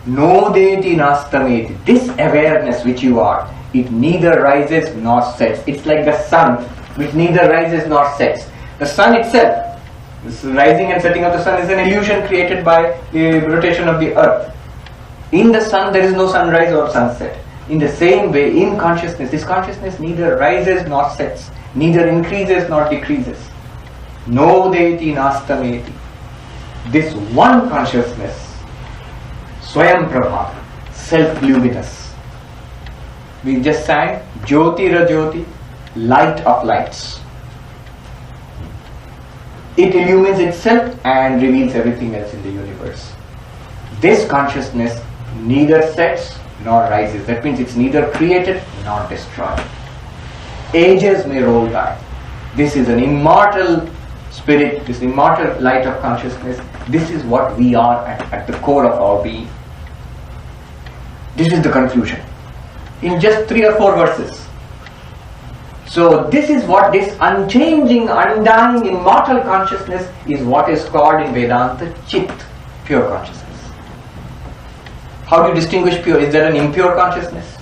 No deti nastameti. This awareness which you are, it neither rises nor sets. It's like the sun, which neither rises nor sets. The sun itself, this rising and setting of the sun is an illusion created by the rotation of the earth. In the sun there is no sunrise or sunset. In the same way, in consciousness, this consciousness neither rises nor sets, neither increases nor decreases. No deti nastameti. This one consciousness, Swayam Prabha, self-luminous. We just sang Jyoti Rajyoti, light of lights. It illumines itself and reveals everything else in the universe. This consciousness neither sets nor rises. That means it's neither created nor destroyed. Ages may roll by. This is an immortal spirit, this immortal light of consciousness. This is what we are at the core of our being. This is the conclusion. In just 3 or 4 verses. So this is what this unchanging, undying, immortal consciousness is what is called in Vedanta Chit, pure consciousness. How do you distinguish pure? Is there an impure consciousness?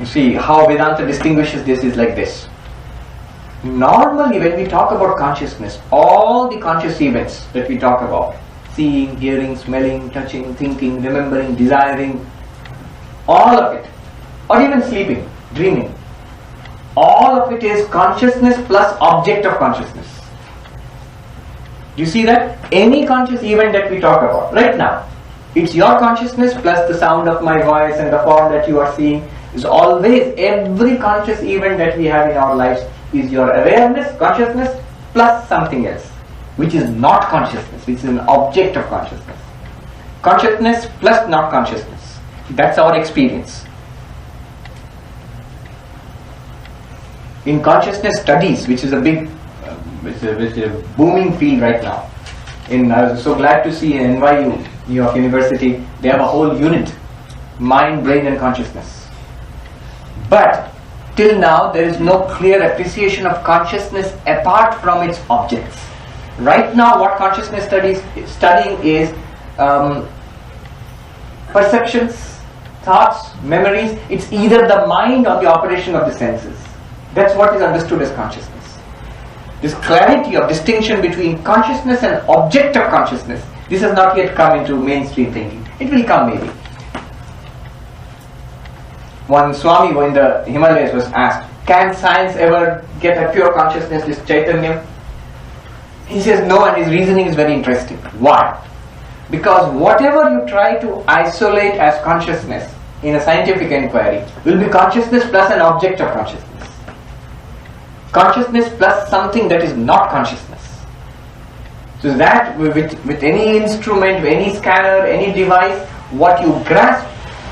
You see, how Vedanta distinguishes this is like this. Normally when we talk about consciousness, all the conscious events that we talk about, seeing, hearing, smelling, touching, thinking, remembering, desiring, all of it, or even sleeping, dreaming, all of it is consciousness plus object of consciousness. Do you see that? Any conscious event that we talk about right now, it's your consciousness plus the sound of my voice and the form that you are seeing. Is always, every conscious event that we have in our lives is your awareness, consciousness plus something else, which is not consciousness, which is an object of consciousness. Consciousness plus not consciousness. That's our experience. In consciousness studies, which is a big, which is a booming field right now. I was so glad to see in NYU, New York University, they have a whole unit, mind, brain and consciousness. But till now there is no clear appreciation of consciousness apart from its objects. Right now what consciousness studying is perceptions, thoughts, memories. It's either the mind or the operation of the senses. That's what is understood as consciousness. This clarity of distinction between consciousness and object of consciousness, this has not yet come into mainstream thinking. It will come maybe. One Swami in the Himalayas was asked, can science ever get a pure consciousness, this Chaitanya? He says no, and his reasoning is very interesting. Why? Because whatever you try to isolate as consciousness in a scientific inquiry will be consciousness plus an object of consciousness. Consciousness plus something that is not consciousness. So that with any instrument, any scanner, any device, what you grasp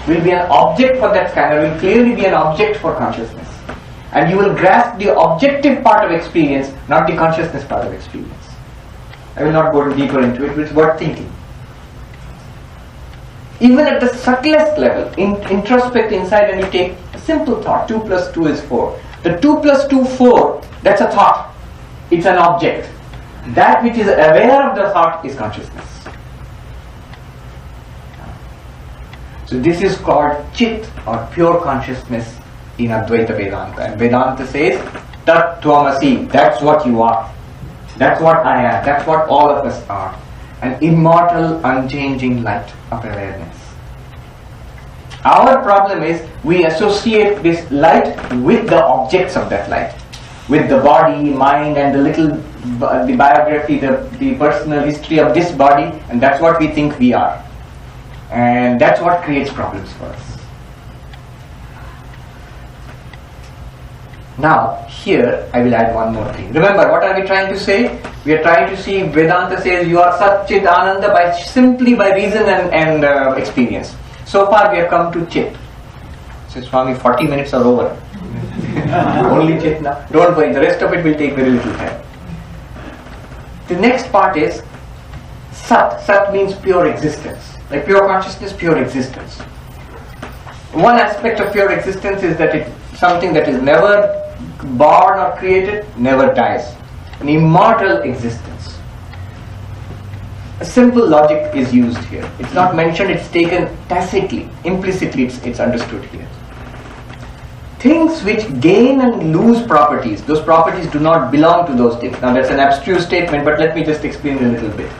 will be an object for that scanner, will clearly be an object for consciousness. And you will grasp the objective part of experience, not the consciousness part of experience. I will not go deeper into it, it's worth thinking. Even at the subtlest level, introspect inside and you take a simple thought, 2 plus 2 is 4. The 2 plus 2, 4, that's a thought. It's an object. That which is aware of the thought is consciousness. So this is called Chit or pure consciousness in Advaita Vedanta. And Vedanta says, Tat Tvamasi, that's what you are. That's what I am. That's what all of us are. An immortal, unchanging light of awareness. Our problem is we associate this light with the objects of that light. With the body, mind and the biography, the personal history of this body, and that's what we think we are. And that's what creates problems for us. Now, here I will add one more thing. Remember, what are we trying to say? We are trying to see, Vedanta says you are Satt Chit Ananda simply by reason and experience. So far we have come to Chit. So Swami, 40 minutes are over. Only Chit now. Don't worry, the rest of it will take very little time. The next part is Sat. Sat means pure existence. Like pure consciousness, pure existence. One aspect of pure existence is that it's something that is never born or created, never dies. An immortal existence. A simple logic is used here. It's not mentioned, it's taken tacitly, implicitly it's understood here. Things which gain and lose properties, those properties do not belong to those things. Now that's an abstruse statement, but let me just explain a little bit.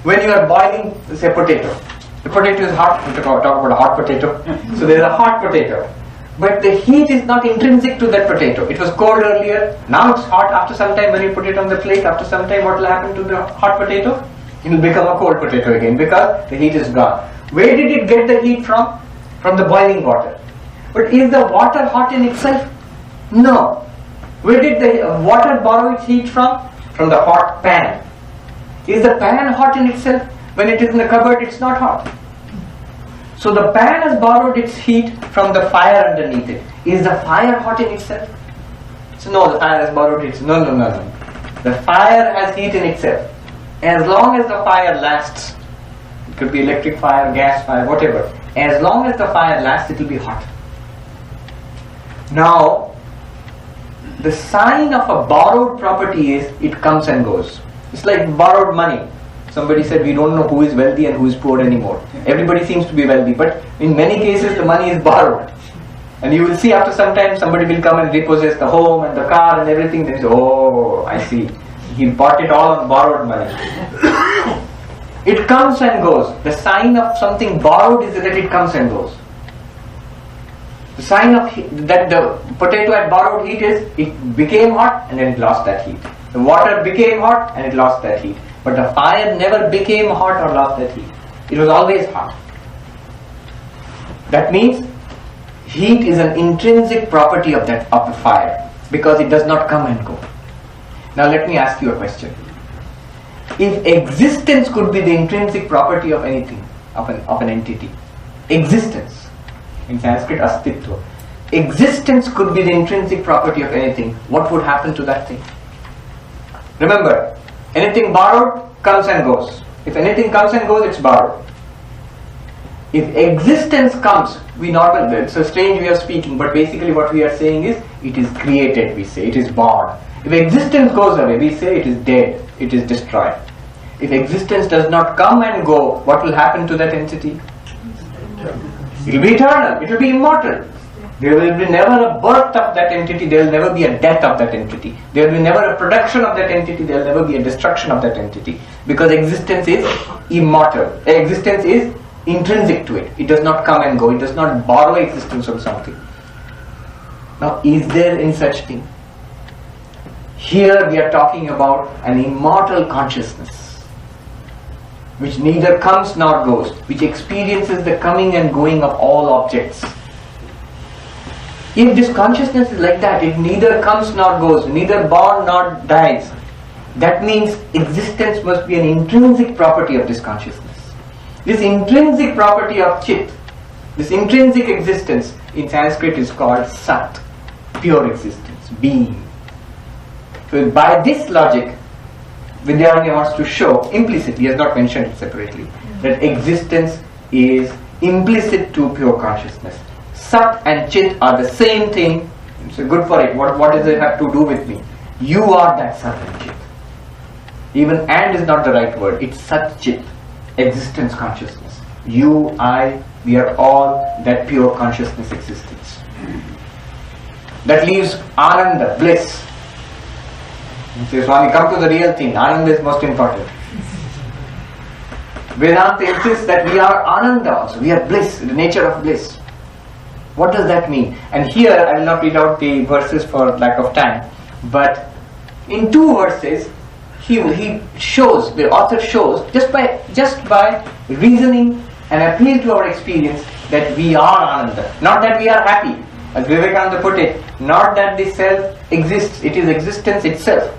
When you are boiling, say, potato, the potato is hot. We talk about a hot potato. So there is a hot potato, but the heat is not intrinsic to that potato. It was cold earlier, now it's hot. After some time, when you put it on the plate, after some time, what will happen to the hot potato? It will become a cold potato again because the heat is gone. Where did it get the heat from? From the boiling water. But is the water hot in itself? No. Where did the water borrow its heat from? From the hot pan. Is the pan hot in itself? When it is in the cupboard, it's not hot. So the pan has borrowed its heat from the fire underneath it. Is the fire hot in itself? So no, the fire has borrowed its... No. The fire has heat in itself. As long as the fire lasts, it could be electric fire, gas fire, whatever. As long as the fire lasts, it will be hot. Now, the sign of a borrowed property is it comes and goes. It's like borrowed money. Somebody said we don't know who is wealthy and who is poor anymore. Everybody seems to be wealthy, but in many cases the money is borrowed. And you will see after some time somebody will come and repossess the home and the car and everything. They say, oh, I see. He bought it all on borrowed money. It comes and goes. The sign of something borrowed is that it comes and goes. The sign of that the potato had borrowed heat is it became hot and then it lost that heat. The water became hot and it lost that heat. But the fire never became hot or lost that heat. It was always hot. That means heat is an intrinsic property of the fire because it does not come and go. Now let me ask you a question. If existence could be the intrinsic property of anything, of an entity, existence, in Sanskrit astitva, existence could be the intrinsic property of anything, what would happen to that thing? Remember, anything borrowed comes and goes. If anything comes and goes, it's borrowed. If existence comes, it's a strange way of speaking, but basically what we are saying is, it is created, we say, it is born. If existence goes away, we say it is dead, it is destroyed. If existence does not come and go, what will happen to that entity? It will be eternal, it will be immortal. There will be never a birth of that entity, there will never be a death of that entity. There will be never a production of that entity, there will never be a destruction of that entity. Because existence is immortal. Existence is intrinsic to it. It does not come and go, it does not borrow existence from something. Now, is there any such thing? Here we are talking about an immortal consciousness, which neither comes nor goes, which experiences the coming and going of all objects. If this consciousness is like that, it neither comes nor goes, neither born nor dies, that means existence must be an intrinsic property of this consciousness. This intrinsic property of Chit This intrinsic existence in Sanskrit is called Sat, pure existence, being. So by this logic, Vidyaranya wants to show implicitly, he has not mentioned it separately, that existence is implicit to pure consciousness. Sat and Chit are the same thing. So good for it. What does it have to do with me? You are that Sat and Chit. Even and is not the right word. It's Satt Chit, existence consciousness. You, I, we are all that pure consciousness existence. That leaves Ananda, bliss. You say, Swami, come to the real thing. Ananda is most important. Vedanta insists that we are Ananda also. We are bliss, the nature of bliss. What does that mean? And here, I will not read out the verses for lack of time, but in 2 verses, he shows, the author shows, just by reasoning and appeal to our experience, that we are Ananda. Not that we are happy, as Vivekananda put it, not that the self exists, it is existence itself.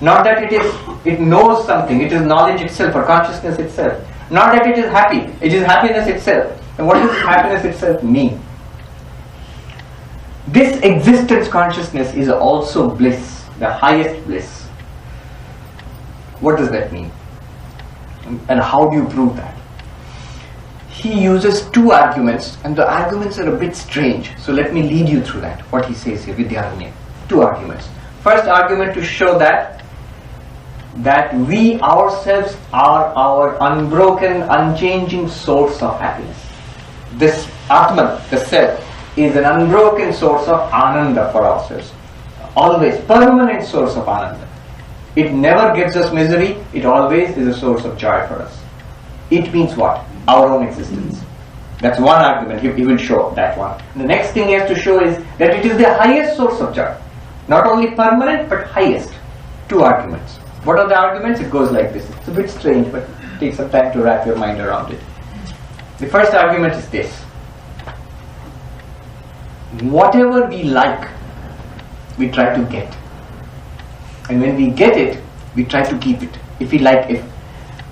Not that it knows something, it is knowledge itself or consciousness itself. Not that it is happy, it is happiness itself. And what does happiness itself mean? This existence consciousness is also bliss, the highest bliss. What does that mean? And how do you prove that? He uses 2 arguments, and the arguments are a bit strange. So let me lead you through that, what he says here, Vidyaranya. 2 arguments. First argument to show that we ourselves are our unbroken, unchanging source of happiness. This Atman, the self, is an unbroken source of Ananda for ourselves. Always, permanent source of Ananda. It never gives us misery, it always is a source of joy for us. It means what? Our own existence. That's one argument, he will show that one. The next thing he has to show is that it is the highest source of joy. Not only permanent, but highest. 2 arguments. What are the arguments? It goes like this. It's a bit strange, but it takes some time to wrap your mind around it. The first argument is this. Whatever we like, we try to get. And when we get it, we try to keep it. If we like it.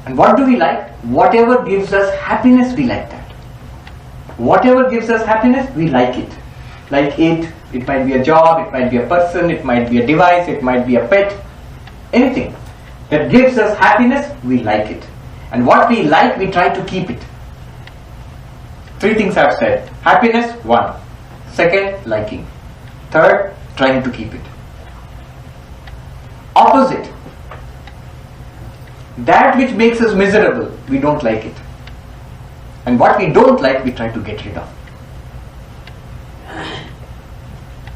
And what do we like? Whatever gives us happiness, we like that. Whatever gives us happiness, we like it. Like it might be a job, it might be a person, it might be a device, it might be a pet. Anything that gives us happiness, we like it. And what we like, we try to keep it. 3 things I've said. Happiness, 1. Second, liking. Third, trying to keep it. Opposite. That which makes us miserable, we don't like it. And what we don't like, we try to get rid of.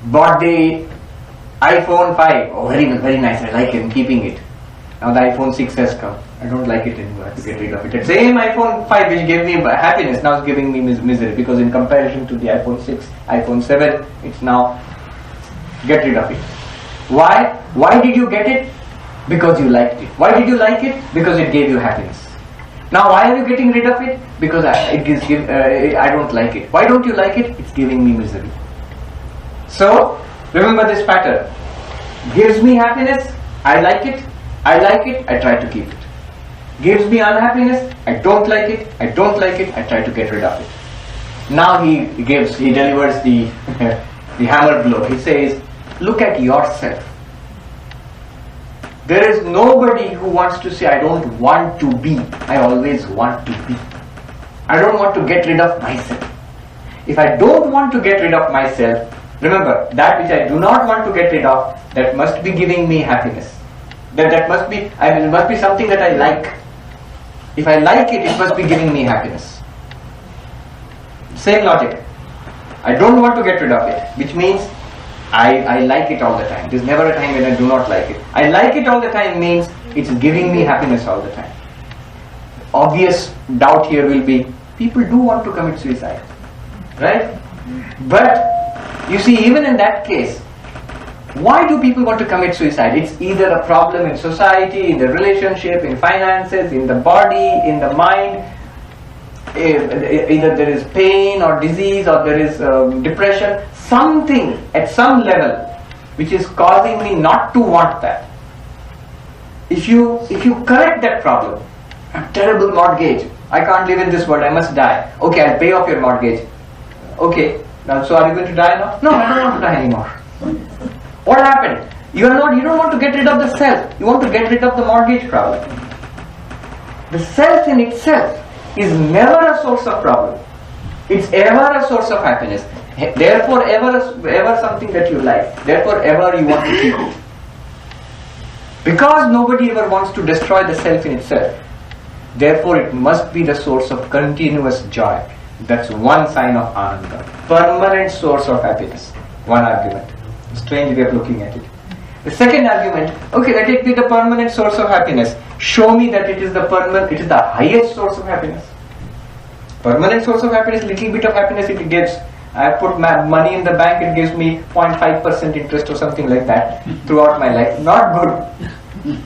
Bought the iPhone 5. Oh, very nice. I like it. I'm keeping it. Now the iPhone 6 has come. I don't like it anymore. I have to get rid of it. The same iPhone 5 which gave me happiness now is giving me misery, because in comparison to the iPhone 6, iPhone 7, it's now get rid of it. Why? Why did you get it? Because you liked it. Why did you like it? Because it gave you happiness. Now why are you getting rid of it? Because I don't like it. Why don't you like it? It's giving me misery. So remember this pattern. Gives me happiness, I like it, I try to keep it. Gives me unhappiness, I don't like it, I try to get rid of it. Now he delivers the hammer blow. He says, look at yourself. There is nobody who wants to say, I don't want to be, I always want to be. I don't want to get rid of myself. If I don't want to get rid of myself, remember, that which I do not want to get rid of, that must be giving me happiness. That must be something that I like. If I like it, it must be giving me happiness. Same logic. I don't want to get rid of it, which means I like it all the time. There's never a time when I do not like it. I like it all the time means it's giving me happiness all the time. Obvious doubt here will be, people do want to commit suicide, right? But you see, even in that case, why do people want to commit suicide? It's either a problem in society, in the relationship, in finances, in the body, in the mind. Either there is pain or disease, or there is depression. Something at some level which is causing me not to want that. If you correct that problem, a terrible mortgage, I can't live in this world, I must die. Okay, I'll pay off your mortgage. Okay, now so are you going to die now? No, I don't want to die anymore. What happened? You don't want to get rid of the self. You want to get rid of the mortgage problem. The self in itself is never a source of problem. It's ever a source of happiness. Therefore, ever something that you like. Therefore, ever you want to keep it. Because nobody ever wants to destroy the self in itself, therefore it must be the source of continuous joy. That's one sign of Ananda. Permanent source of happiness. One argument. Strange way of looking at it. The second argument, okay, let it be the permanent source of happiness. Show me that it is the highest source of happiness. Permanent source of happiness, little bit of happiness it gives. I put my money in the bank, it gives me 0.5% interest or something like that throughout my life. Not good.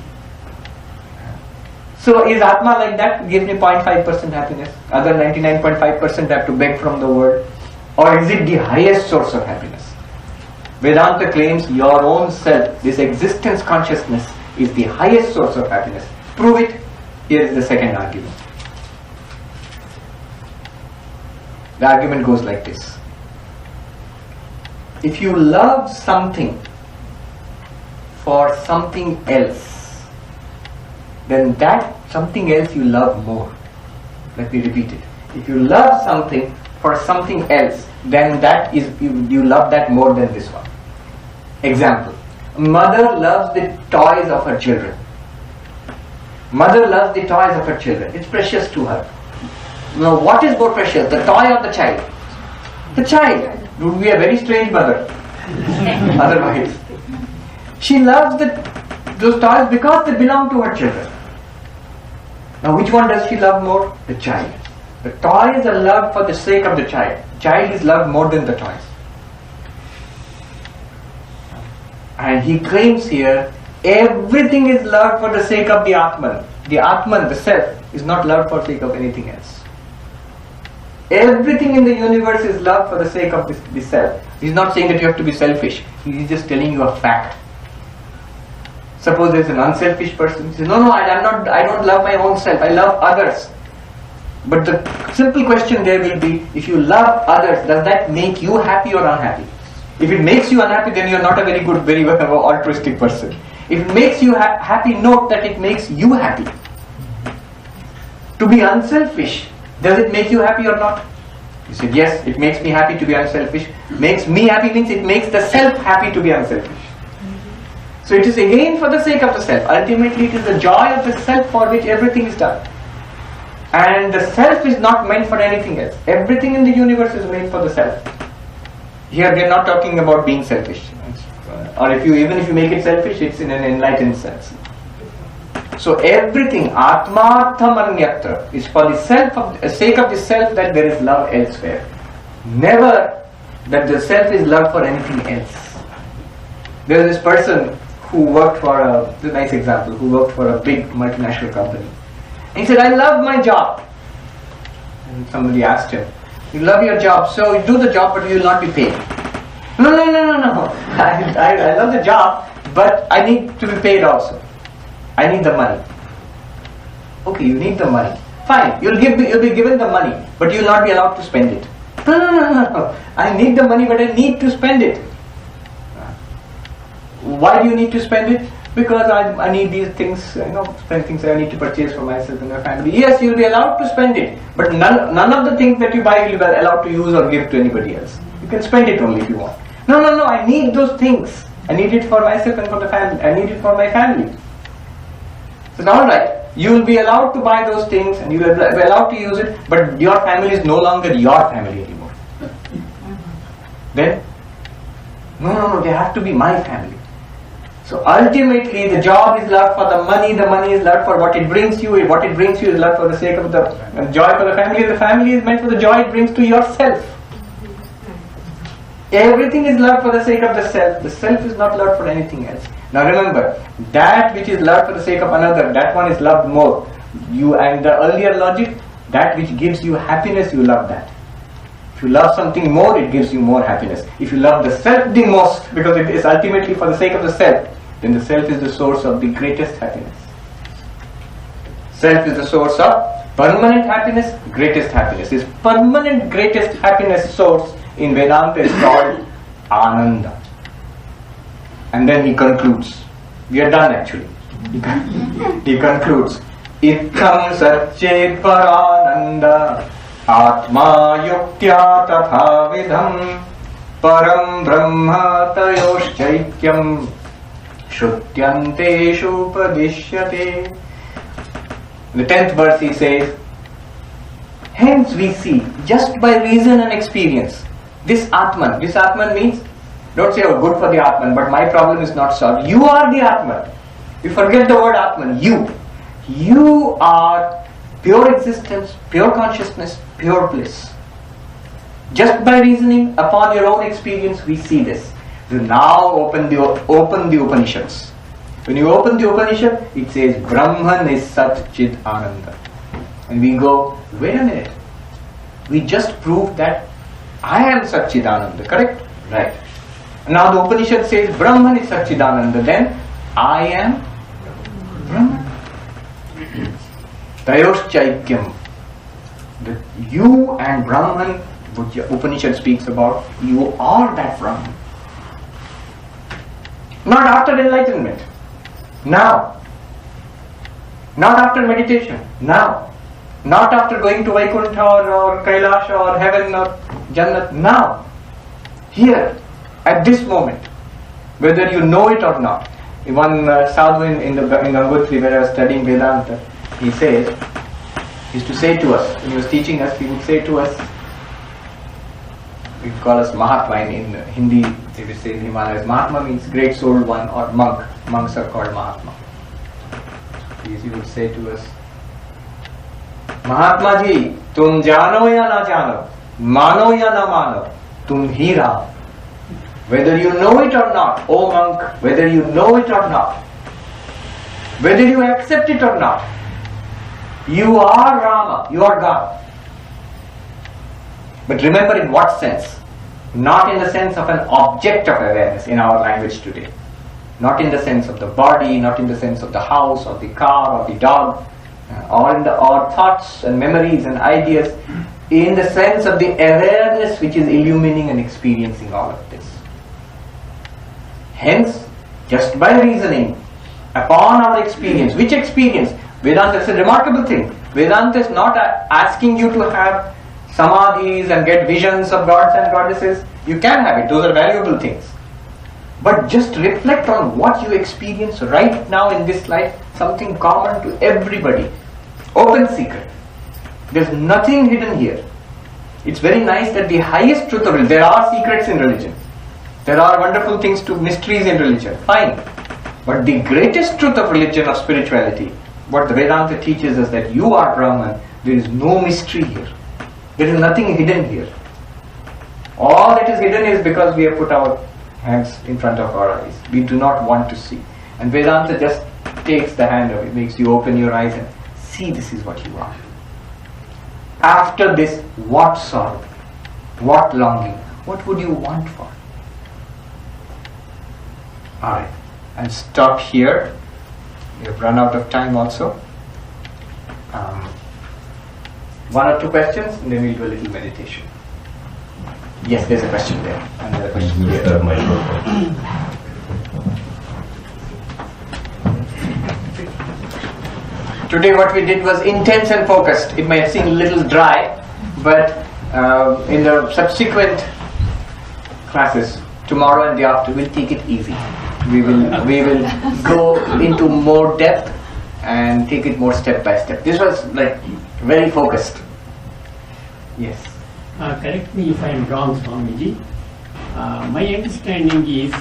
So is Atma like that? Gives me 0.5% happiness. Other 99.5% have to beg from the world. Or is it the highest source of happiness? Vedanta claims your own self, this existence consciousness, is the highest source of happiness. Prove it. Here is the second argument. The argument goes like this. If you love something for something else, then that something else you love more. Let me repeat it. If you love something for something else, then that is you love that more than this one. Example. Mother loves the toys of her children. Mother loves the toys of her children. It's precious to her. Now what is more precious, the toy or the child? The child. Would be a very strange mother. Otherwise. She loves those toys because they belong to her children. Now which one does she love more? The child. The toys are loved for the sake of the child. Child is loved more than the toys. And he claims here, everything is loved for the sake of the Atman. The Atman, the self, is not loved for the sake of anything else. Everything in the universe is loved for the sake of the self. He's not saying that you have to be selfish. He's just telling you a fact. Suppose there's an unselfish person. He says, no, I don't love my own self. I love others. But the simple question there will be, if you love others, does that make you happy or unhappy? If it makes you unhappy, then you're not a very good, very altruistic person. If it makes you happy, note that it makes you happy. To be unselfish, does it make you happy or not? You said, yes, it makes me happy to be unselfish. Makes me happy means it makes the self happy to be unselfish. So it is again for the sake of the self. Ultimately, it is the joy of the self for which everything is done. And the self is not meant for anything else. Everything in the universe is made for the self. Here we are not talking about being selfish. Or even if you make it selfish, it's in an enlightened sense. So everything, Atmarthamanyatra, is for the sake of the self that there is love elsewhere. Never that the self is loved for anything else. There is this person who worked for this is a nice example, who worked for a big multinational company. And he said, I love my job. And somebody asked him, you love your job, so you do the job but you will not be paid. No. I love the job, but I need to be paid also. I need the money. Okay, you need the money. Fine, you'll be given the money, but you will not be allowed to spend it. No. I need the money, but I need to spend it. Why do you need to spend it? Because I need these things, things I need to purchase for myself and my family. Yes, you'll be allowed to spend it, but none of the things that you buy will be allowed to use or give to anybody else. You can spend it only if you want. No, I need those things. I need it for myself and for the family. I need it for my family. So it's alright. You will be allowed to buy those things and you will be allowed to use it, but your family is no longer your family anymore. Then, no, they have to be my family. So ultimately the job is loved for the money is loved for what it brings you is loved for the sake of the joy for the family is meant for the joy it brings to yourself. Everything is loved for the sake of the self is not loved for anything else. Now remember, that which is loved for the sake of another, that one is loved more. And the earlier logic, that which gives you happiness, you love that. If you love something more, it gives you more happiness. If you love the self the most, because it is ultimately for the sake of the self, then the self is the source of the greatest happiness. Self is the source of permanent happiness, greatest happiness. This permanent greatest happiness source in Vedanta is called Ananda. And then he concludes. We are done actually. He concludes. Itham Satt Parananda Atma Yuktya Tatha Vidham Param Brahma Tayoshchaikyam Shrutyanteshu Padishyate. The 10th verse he says, hence we see, just by reason and experience, this Atman means, don't say, oh, good for the Atman, but my problem is not solved. You are the Atman. You forget the word Atman. You are pure existence, pure consciousness, pure bliss. Just by reasoning upon your own experience, we see this. You now open the Upanishads. When you open the Upanishad, it says Brahman is Satt Chit Ananda. And we go, wait a minute. We just proved that I am Satt Chit Ananda, correct? Right. Now the Upanishad says Brahman is Satt Chit Ananda. Then I am Brahman. Tayoshchaikyam. You and Brahman, which Upanishad speaks about, you are that Brahman. Not after enlightenment. Now. Not after meditation. Now. Not after going to Vaikuntha or Kailasha or heaven or Jannat. Now. Here. At this moment. Whether you know it or not. One sadhu in Gangotri, where I was studying Vedanta, he used to say to us, when he was teaching us, he would say to us, we call us Mahatma in Hindi, they would say in Himalayas, Mahatma means great souled one or monk. Monks are called Mahatma. He would say to us, Mahatma ji, tum jano ya na jano, mano ya na mano, tum hi Ram. Whether you know it or not, O monk, whether you know it or not, whether you accept it or not, you are Rama, you are God. But remember, in what sense? Not in the sense of an object of awareness in our language today. Not in the sense of the body, not in the sense of the house or the car or the dog, or in our thoughts and memories and ideas, in the sense of the awareness which is illumining and experiencing all of this. Hence, just by reasoning upon our experience, which experience? Vedanta is a remarkable thing. Vedanta is not asking you to have samadhis and get visions of gods and goddesses. You can have it, those are valuable things. But just reflect on what you experience right now in this life, something common to everybody. Open secret. There's nothing hidden here. It's very nice that the highest truth of religion, there are secrets in religion. There are wonderful things to mysteries in religion. Fine. But the greatest truth of religion, of spirituality, what the Vedanta teaches us, that you are Brahman. There is no mystery here. There is nothing hidden here. All that is hidden is because we have put our hands in front of our eyes. We do not want to see. And Vedanta just takes the hand away, makes you open your eyes and see this is what you are. After this, what sorrow? What longing? What would you want for? Alright, I'll stop here. We have run out of time also. One or two questions and then we'll do a little meditation. Yes, there's a question there. Another question here. Today what we did was intense and focused. It might seem a little dry, but in the subsequent classes, tomorrow and the after, we'll take it easy. We will go into more depth and take it more step by step. This was like very focused. Yes. Correct me if I am wrong, Swamiji. My understanding is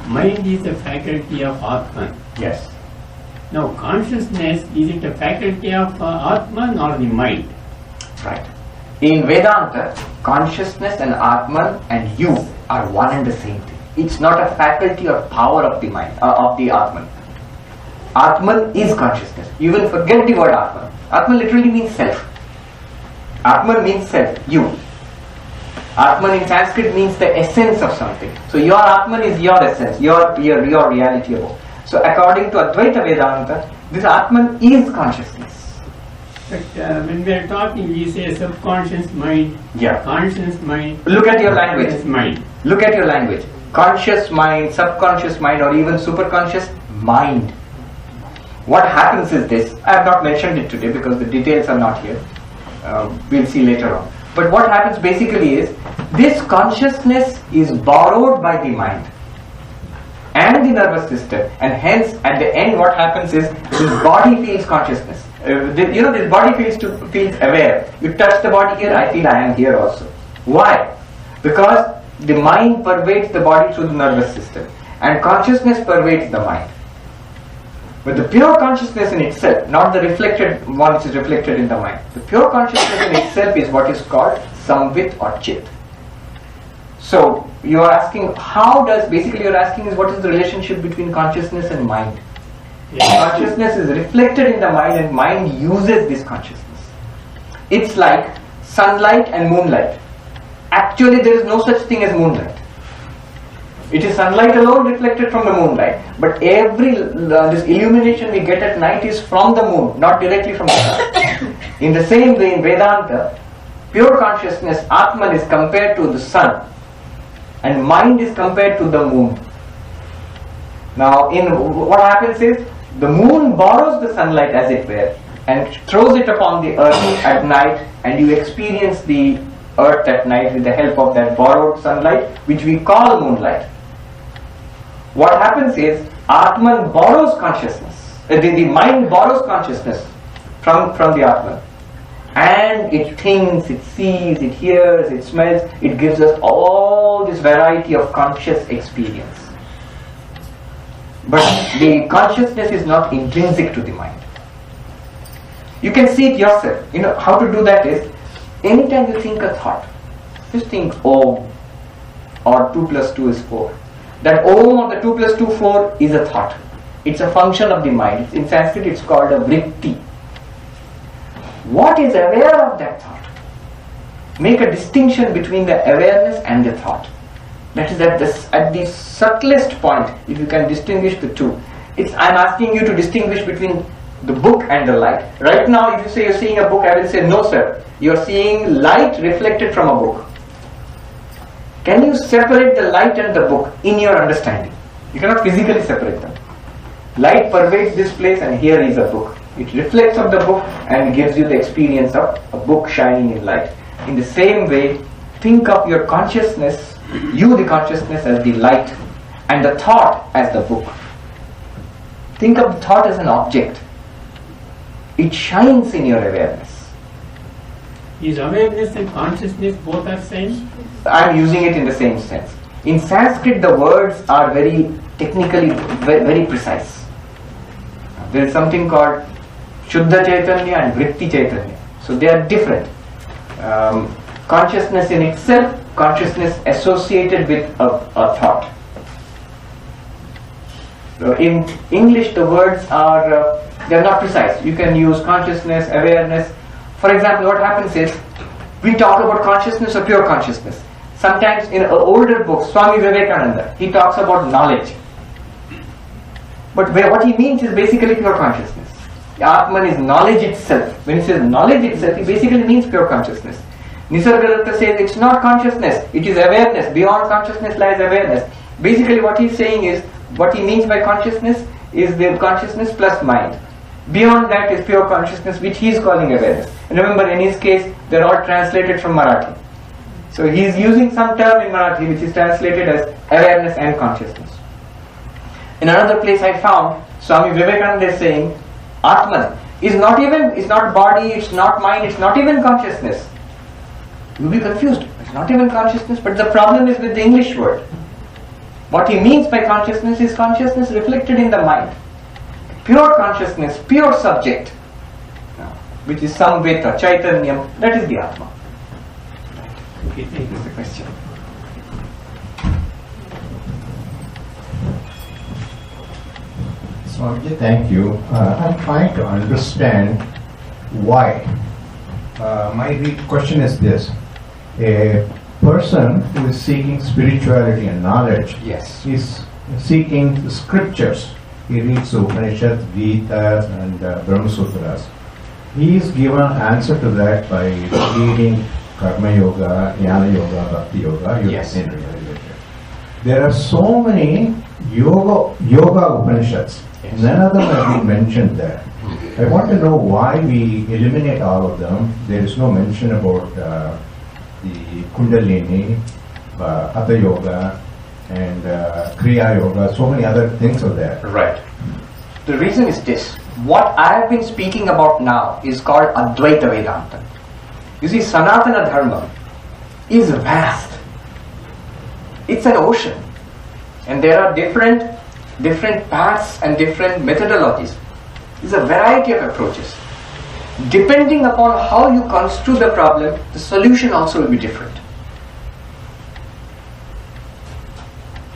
mind is a faculty of Atman. Yes. Now consciousness, is it a faculty of Atman or the mind? Right. In Vedanta, consciousness and Atman and you are one and the same thing. It's not a faculty or power of the mind, of the Atman. Atman is consciousness. You will forget the word Atman. Atman literally means self. Atman means self, you. Atman in Sanskrit means the essence of something. So your Atman is your essence, your reality above. So according to Advaita Vedanta, this Atman is consciousness. But when we are talking, we say subconscious mind, Yeah. conscious mind. Look at your language. Conscious mind. Look at your language. Conscious mind, subconscious mind, or even superconscious mind. What happens is this. I have not mentioned it today because the details are not here. We'll see later on. But what happens basically is, this consciousness is borrowed by the mind and the nervous system, and hence at the end what happens is, this body feels consciousness. This body feels aware. You touch the body here, I feel I am here also. Why? Because the mind pervades the body through the nervous system, and consciousness pervades the mind. But the pure consciousness in itself, not the reflected one which is reflected in the mind, the pure consciousness in itself is what is called samvit or chit. So you are asking, basically you are asking is, what is the relationship between consciousness and mind? Yes. Consciousness is reflected in the mind, and mind uses this consciousness. It's like sunlight and moonlight. Actually there is no such thing as moonlight. It is sunlight alone reflected from the moonlight. But this illumination we get at night is from the moon, not directly from the sun. In the same way, in Vedanta, pure consciousness, Atman, is compared to the sun, and mind is compared to the moon. Now, what happens is, the moon borrows the sunlight, as it were, and throws it upon the earth at night, and you experience the earth at night with the help of that borrowed sunlight, which we call moonlight. What happens is, Atman borrows consciousness, the mind borrows consciousness from the Atman, and it thinks, it sees, it hears, it smells, it gives us all this variety of conscious experience. But the consciousness is not intrinsic to the mind. You can see it yourself. How to do that is, anytime you think a thought, just think Om, or 2 plus 2 is 4. That Om or the 2 plus 2, 4 is a thought. It's a function of the mind. In Sanskrit it's called a vritti. What is aware of that thought? Make a distinction between the awareness and the thought. That is at the subtlest point, if you can distinguish the two. I'm asking you to distinguish between the book and the light. Right now, if you say you're seeing a book, I will say, no sir, you're seeing light reflected from a book. Can you separate the light and the book in your understanding? You cannot physically separate them. Light pervades this place, and here is a book. It reflects of the book and gives you the experience of a book shining in light. In the same way, think of your consciousness, the consciousness, as the light, and the thought as the book. Think of the thought as an object. It shines in your awareness. Is awareness and consciousness both are same? I am using it in the same sense. In Sanskrit, the words are very technically very precise. There is something called Shuddha Chaitanya and Vritti Chaitanya. So they are different. Consciousness in itself, consciousness associated with a thought. In English, the words are they are not precise. You can use consciousness, awareness. For example, what happens is, we talk about consciousness or pure consciousness. Sometimes in an older book, Swami Sarvapriyananda, he talks about knowledge. But what he means is basically pure consciousness. Atman is knowledge itself. When he says knowledge itself, he basically means pure consciousness. Nisargadatta says it's not consciousness, it is awareness. Beyond consciousness lies awareness. Basically what he's saying is, what he means by consciousness is the consciousness plus mind. Beyond that is pure consciousness, which he is calling awareness. And remember, in his case, they are all translated from Marathi. So he is using some term in Marathi which is translated as awareness and consciousness. In another place I found, Swami Vivekananda is saying, Atman is not body, it's not mind, it's not even consciousness. You'll be confused. It's not even consciousness, but the problem is with the English word. What he means by consciousness is consciousness reflected in the mind. Pure consciousness, pure subject, which is samveta, chaitanyam, that is the Atma. Okay, thank you. That's the question. Swamiji, thank you. I'm trying to understand why. My question is this. A person who is seeking spirituality and knowledge Yes. is seeking the scriptures he reads Upanishads, Gita and Brahma Sutras. He is given answer to that by reading Karma Yoga, Jnana Yoga, Bhakti Yoga. Yes. There are so many yoga Upanishads. Yes. None of them have been mentioned there. I want to know why we eliminate all of them. There is no mention about the Kundalini, Hatha Yoga, and Kriya Yoga. So many other things are there. Right. The reason is this. What I have been speaking about now is called Advaita Vedanta. You see, Sanatana Dharma is vast. It's an ocean. And there are different paths and different methodologies. There's a variety of approaches. Depending upon how you construe the problem, the solution also will be different.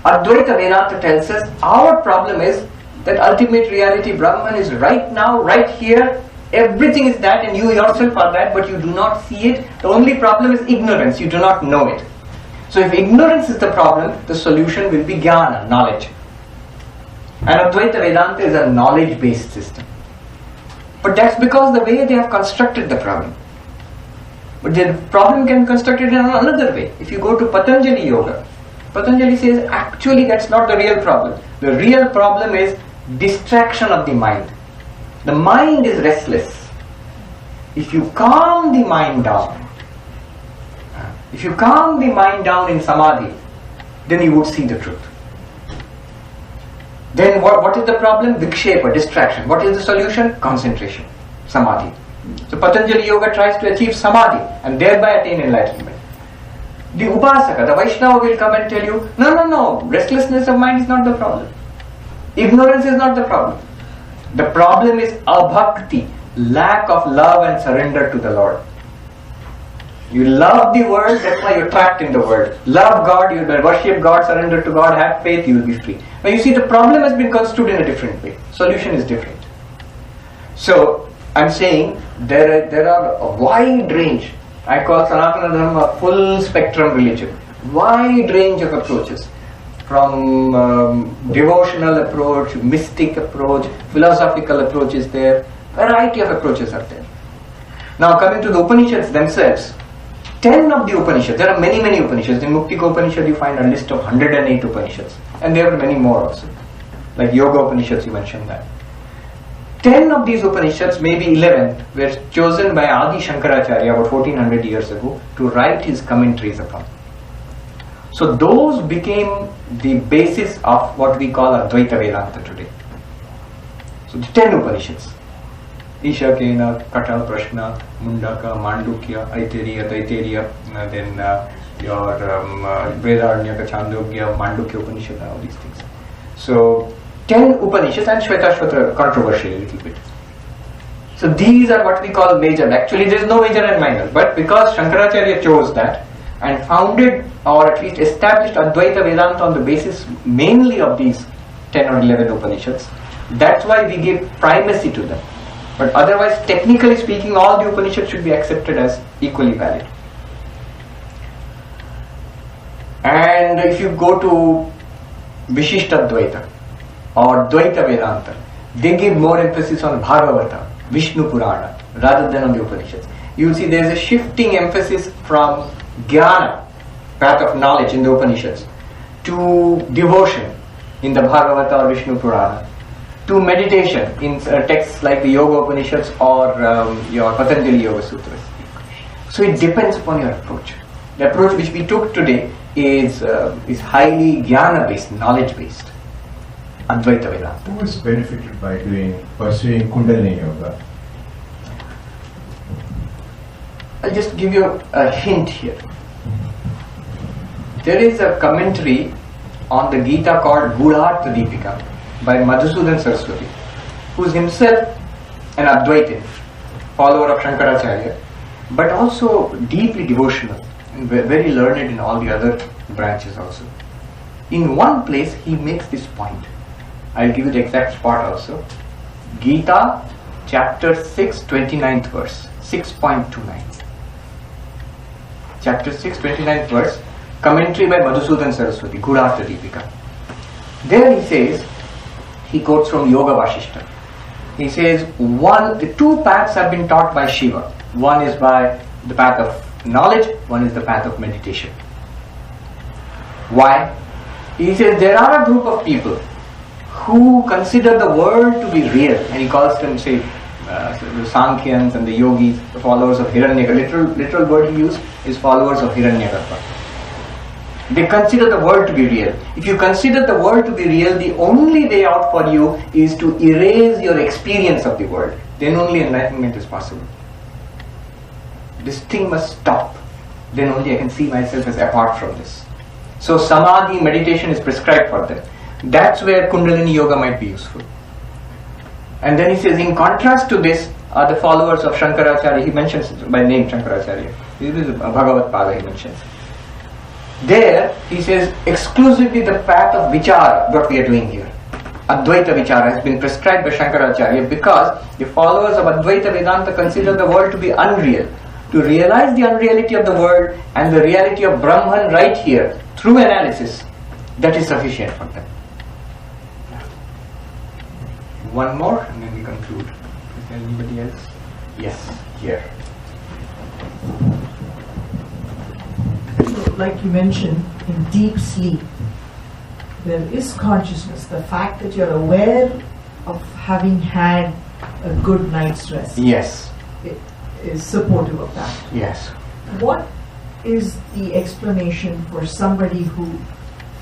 Advaita Vedanta tells us our problem is that ultimate reality, Brahman, is right now, right here. Everything is that and you yourself are that, but you do not see it. The only problem is ignorance. You do not know it. So if ignorance is the problem, the solution will be jnana, knowledge. And Advaita Vedanta is a knowledge-based system. But that's because the way they have constructed the problem. But the problem can be constructed in another way. If you go to Patanjali Yoga, Patanjali says actually that's not the real problem. The real problem is distraction of the mind. The mind is restless. If you calm the mind down, in samadhi, then you would see the truth. Then what is the problem? Vikshepa, distraction. What is the solution? Concentration, samadhi. So Patanjali Yoga tries to achieve samadhi and thereby attain enlightenment. The Upasaka, the Vaishnava will come and tell you, no, restlessness of mind is not the problem. Ignorance is not the problem. The problem is abhakti, lack of love and surrender to the Lord. You love the world, that's why you're trapped in the world. Love God, you worship God, surrender to God, have faith, you will be free. Now you see the problem has been construed in a different way. Solution is different. So I'm saying there are a wide range. I call Sanatana Dharma a full spectrum religion. Wide range of approaches. From devotional approach, mystic approach, philosophical approach is there. Variety of approaches are there. Now coming to the Upanishads themselves. 10 of the Upanishads, there are many Upanishads. In Muktika Upanishad you find a list of 108 Upanishads. And there are many more also. Like Yoga Upanishads, you mentioned that. 10 of these Upanishads, maybe 11, were chosen by Adi Shankaracharya about 1400 years ago to write his commentaries upon. So those became the basis of what we call Advaita Vedanta today. So the 10 Upanishads. Isha Kena, Kata, Prashna, Mundaka, Mandukya, Aitariya, Taitariya, then your Vedaranyaka, Chandogya, Mandukya Upanishad, all these things. So 10 Upanishads and Shvetashvatra controversial a little bit. So these are what we call major. Actually there is no major and minor, but because Shankaracharya chose that and founded or at least established Advaita Vedanta on the basis mainly of these 10 or 11 Upanishads, that's why we give primacy to them. But otherwise, technically speaking, all the Upanishads should be accepted as equally valid. And if you go to Vishishta Advaita or Dvaita Vedanta, they give more emphasis on Bhagavata, Vishnu Purana, rather than on the Upanishads. You will see there is a shifting emphasis from Jnana, path of knowledge in the Upanishads, to devotion in the Bhagavata or Vishnu Purana, to meditation in texts like the Yoga Upanishads or your Patanjali Yoga Sutras. So it depends upon your approach. The approach which we took today is highly jnana based, knowledge based. Advaita Vedanta. Who is benefited by pursuing Kundalini Yoga? I'll just give you a hint here. There is a commentary on the Gita called Gudhartha Deepika by Madhusudan Saraswati, who is himself an Advaitin, follower of Shankaracharya, but also deeply devotional and very learned in all the other branches also. In one place he makes this point. I'll give you the exact spot also. Gita chapter 6, 29th verse, 6.29. Chapter 6, 29th verse, commentary by Madhusudan Saraswati, Gudhartha Deepika. There he says, He quotes from Yoga Vasishta. He says, the two paths have been taught by Shiva. One is by the path of knowledge, one is the path of meditation. Why? He says there are a group of people who consider the world to be real, and he calls them, say, the Sankhyans and the yogis, the followers of Hiranyagarbha. Literal word he used is followers of Hiranyagarbha. They consider the world to be real. If you consider the world to be real, the only way out for you is to erase your experience of the world. Then only enlightenment is possible. This thing must stop. Then only I can see myself as apart from this. So samadhi meditation is prescribed for them. That's where Kundalini Yoga might be useful. And then he says, in contrast to this are the followers of Shankaracharya. He mentions by name Shankaracharya. This is Bhagavad Pada he mentions. There, he says, exclusively the path of vichara, what we are doing here. Advaita vichara has been prescribed by Shankaracharya because the followers of Advaita Vedanta consider the world to be unreal. To realize the unreality of the world and the reality of Brahman right here, through analysis, that is sufficient for them. One more and then we conclude. Is there anybody else? Yes, here. So, like you mentioned, in deep sleep, there is consciousness. The fact that you're aware of having had a good night's rest. Yes. It is supportive of that. Yes. What is the explanation for somebody who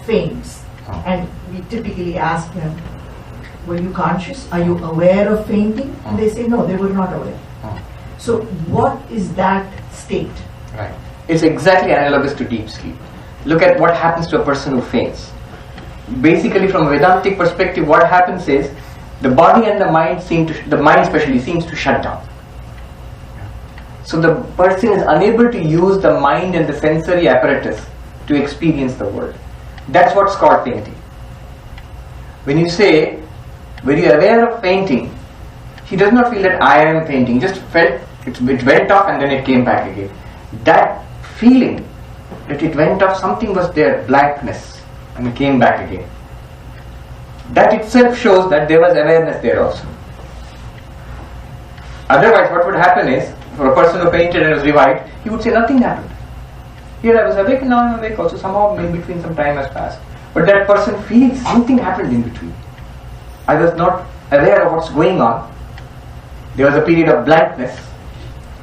faints? Oh. And we typically ask them, were you conscious? Are you aware of fainting? And they say, no, they were not aware. Oh. So what is that state? Right. It's exactly analogous to deep sleep. Look at what happens to a person who faints. Basically, from a Vedantic perspective, what happens is the body and the mind the mind especially seems to shut down. So the person is unable to use the mind and the sensory apparatus to experience the world. That's what's called fainting. When you say, were you aware of fainting? He does not feel that I am fainting. He just felt it went off and then it came back again. That feeling that it went off, something was there, blankness, and it came back again. That itself shows that there was awareness there also. Otherwise, what would happen is, for a person who fainted and was revived, he would say nothing happened. Here I was awake and now I am awake also. Somehow in between some time has passed. But that person feels something happened in between. I was not aware of what's going on. There was a period of blankness,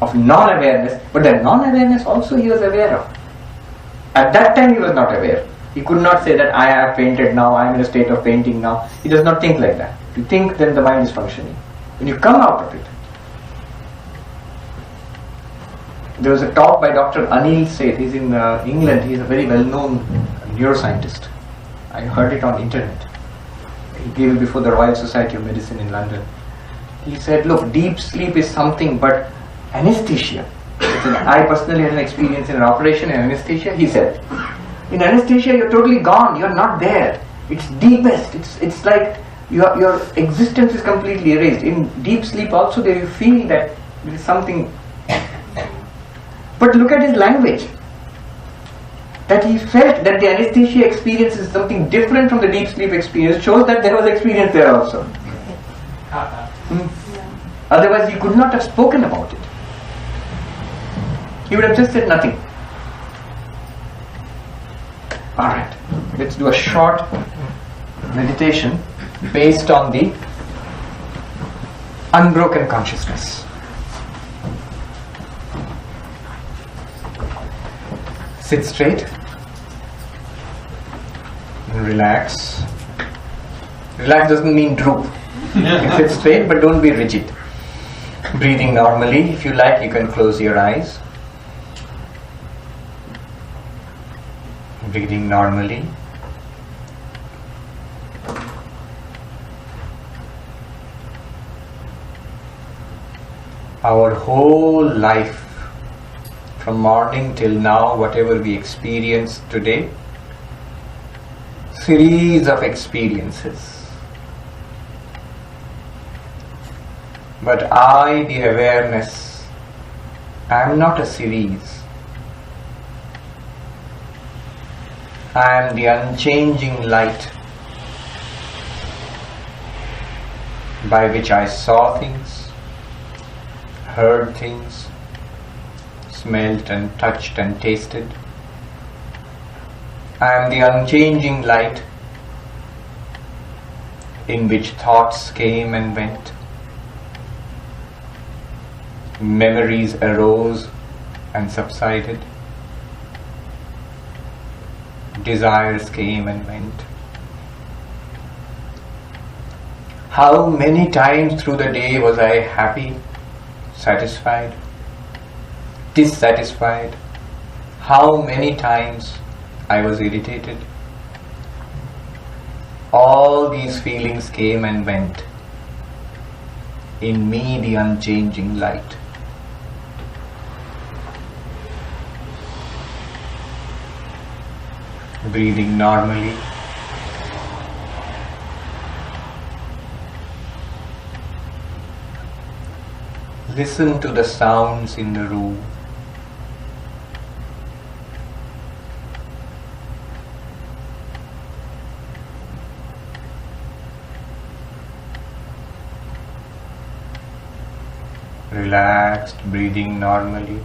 of non-awareness, but that non-awareness also he was aware of. At that time he was not aware. He could not say that I have fainted now, I am in a state of fainting now. He does not think like that. If you think, then the mind is functioning. When you come out of it. There was a talk by Dr. Anil Seth. He's in England. He's a very well-known neuroscientist. I heard it on internet. He gave it before the Royal Society of Medicine in London. He said, look, deep sleep is something but anesthesia. I personally had an experience in an operation in anesthesia. He said, in anesthesia you're totally gone, you're not there. It's deepest. It's like your existence is completely erased. In deep sleep also there you feel that there is something. But look at his language. That he felt that the anesthesia experience is something different from the deep sleep experience shows that there was experience there also. Otherwise he could not have spoken about it. He would have just said nothing. Alright, let's do a short meditation based on the unbroken consciousness. Sit straight and relax. Relax doesn't mean droop. Sit straight but don't be rigid. Breathing normally. If you like, you can close your eyes. Breathing normally. Our whole life, from morning till now, whatever we experience today, series of experiences. But I, the awareness, I am not a series. I am the unchanging light. by which I saw things, heard things, smelt and touched and tasted. I am the unchanging light in which thoughts came and went, memories arose and subsided, desires came and went. How many times through the day was I happy, satisfied, dissatisfied? How many times I was irritated? All these feelings came and went. In me, the unchanging light. Breathing normally. Listen to the sounds in the room. Relaxed, breathing normally.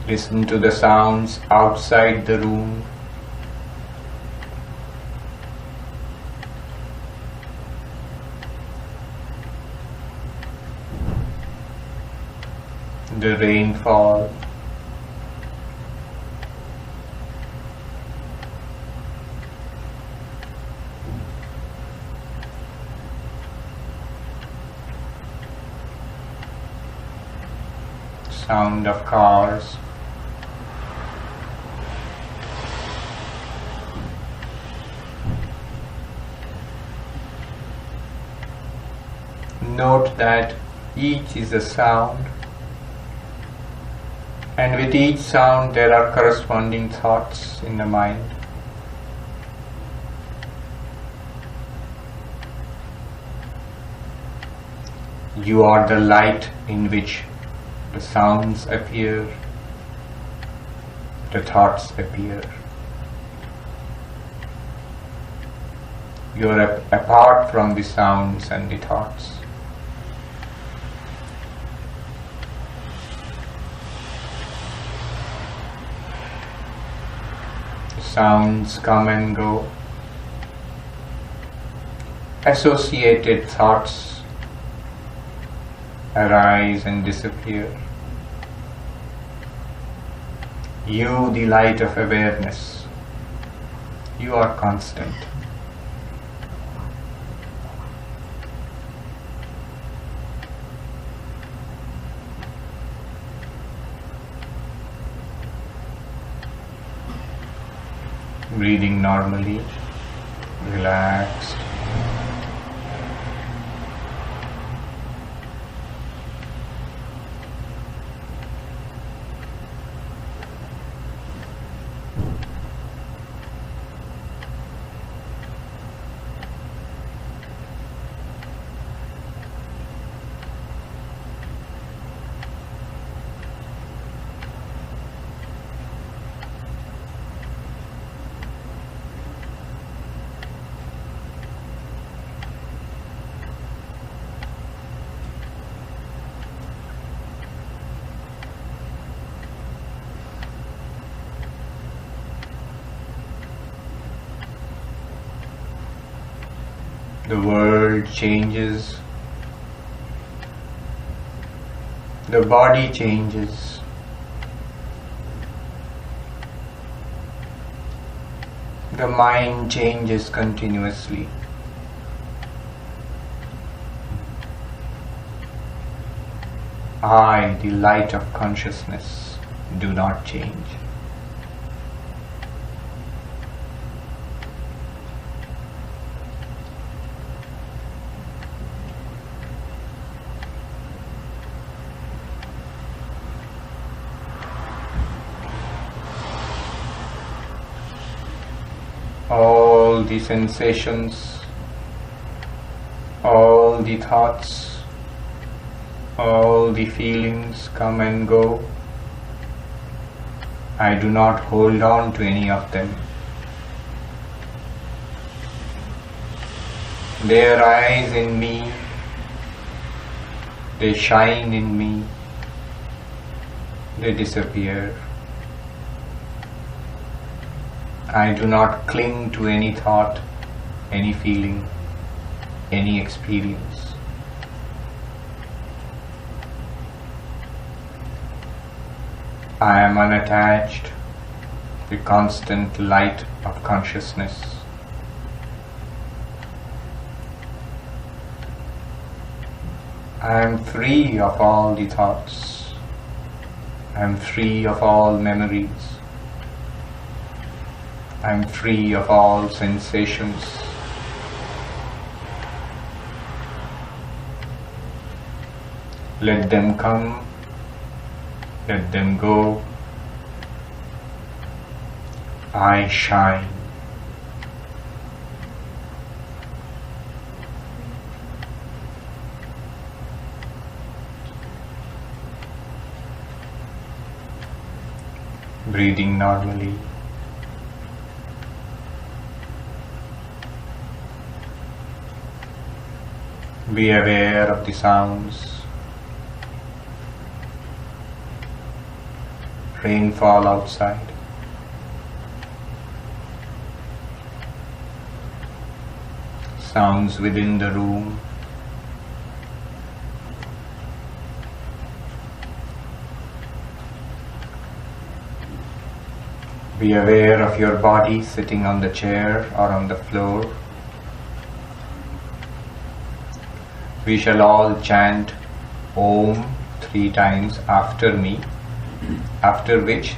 Listen to the sounds outside the room. The rainfall. Sound of cars. Note that each is a sound, and with each sound there are corresponding thoughts in the mind. You are the light in which the sounds appear, the thoughts appear. You are apart from the sounds and the thoughts. The sounds come and go. Associated thoughts arise and disappear. You, the light of awareness, you are constant. Breathing normally, relaxed. The world changes, the body changes, the mind changes continuously. I, the light of consciousness, do not change. All the sensations, all the thoughts, all the feelings come and go. I do not hold on to any of them. They arise in me, they shine in me, they disappear. I do not cling to any thought, any feeling, any experience. I am unattached, the constant light of consciousness. I am free of all the thoughts. I am free of all memories. I am free of all sensations. Let them come, let them go. I shine. Breathing normally. Be aware of the sounds. Rainfall outside. Sounds within the room. Be aware of your body sitting on the chair or on the floor. We shall all chant Om 3 times after me, after which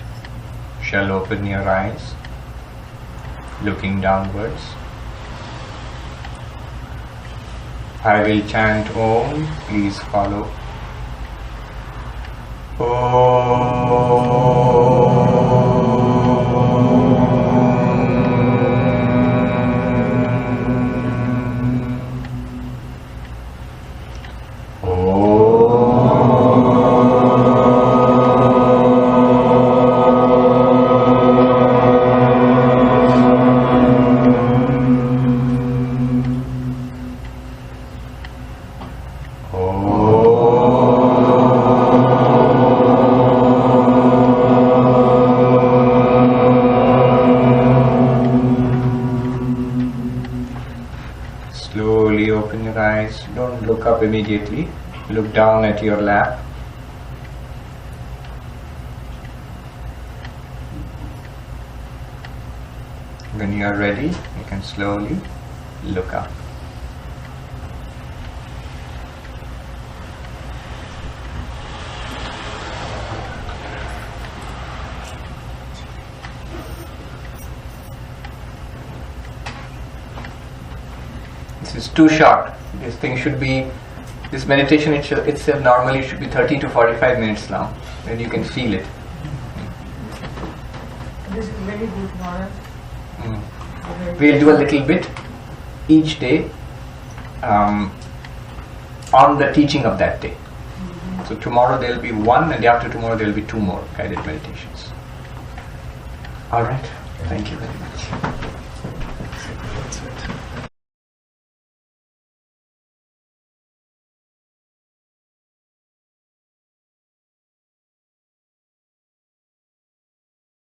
shall open your eyes, looking downwards. I will chant Om, please follow. Slowly open your eyes. Don't look up immediately. Look down at your lap. When you are ready, you can slowly look up. This is too short. This thing should be, this meditation itself normally should be 30 to 45 minutes long. Then you can feel it. This is very good, Nora. We'll do a little bit each day on the teaching of that day. So tomorrow there will be one, and the after tomorrow there will be 2 more guided meditations. Alright, thank you very much.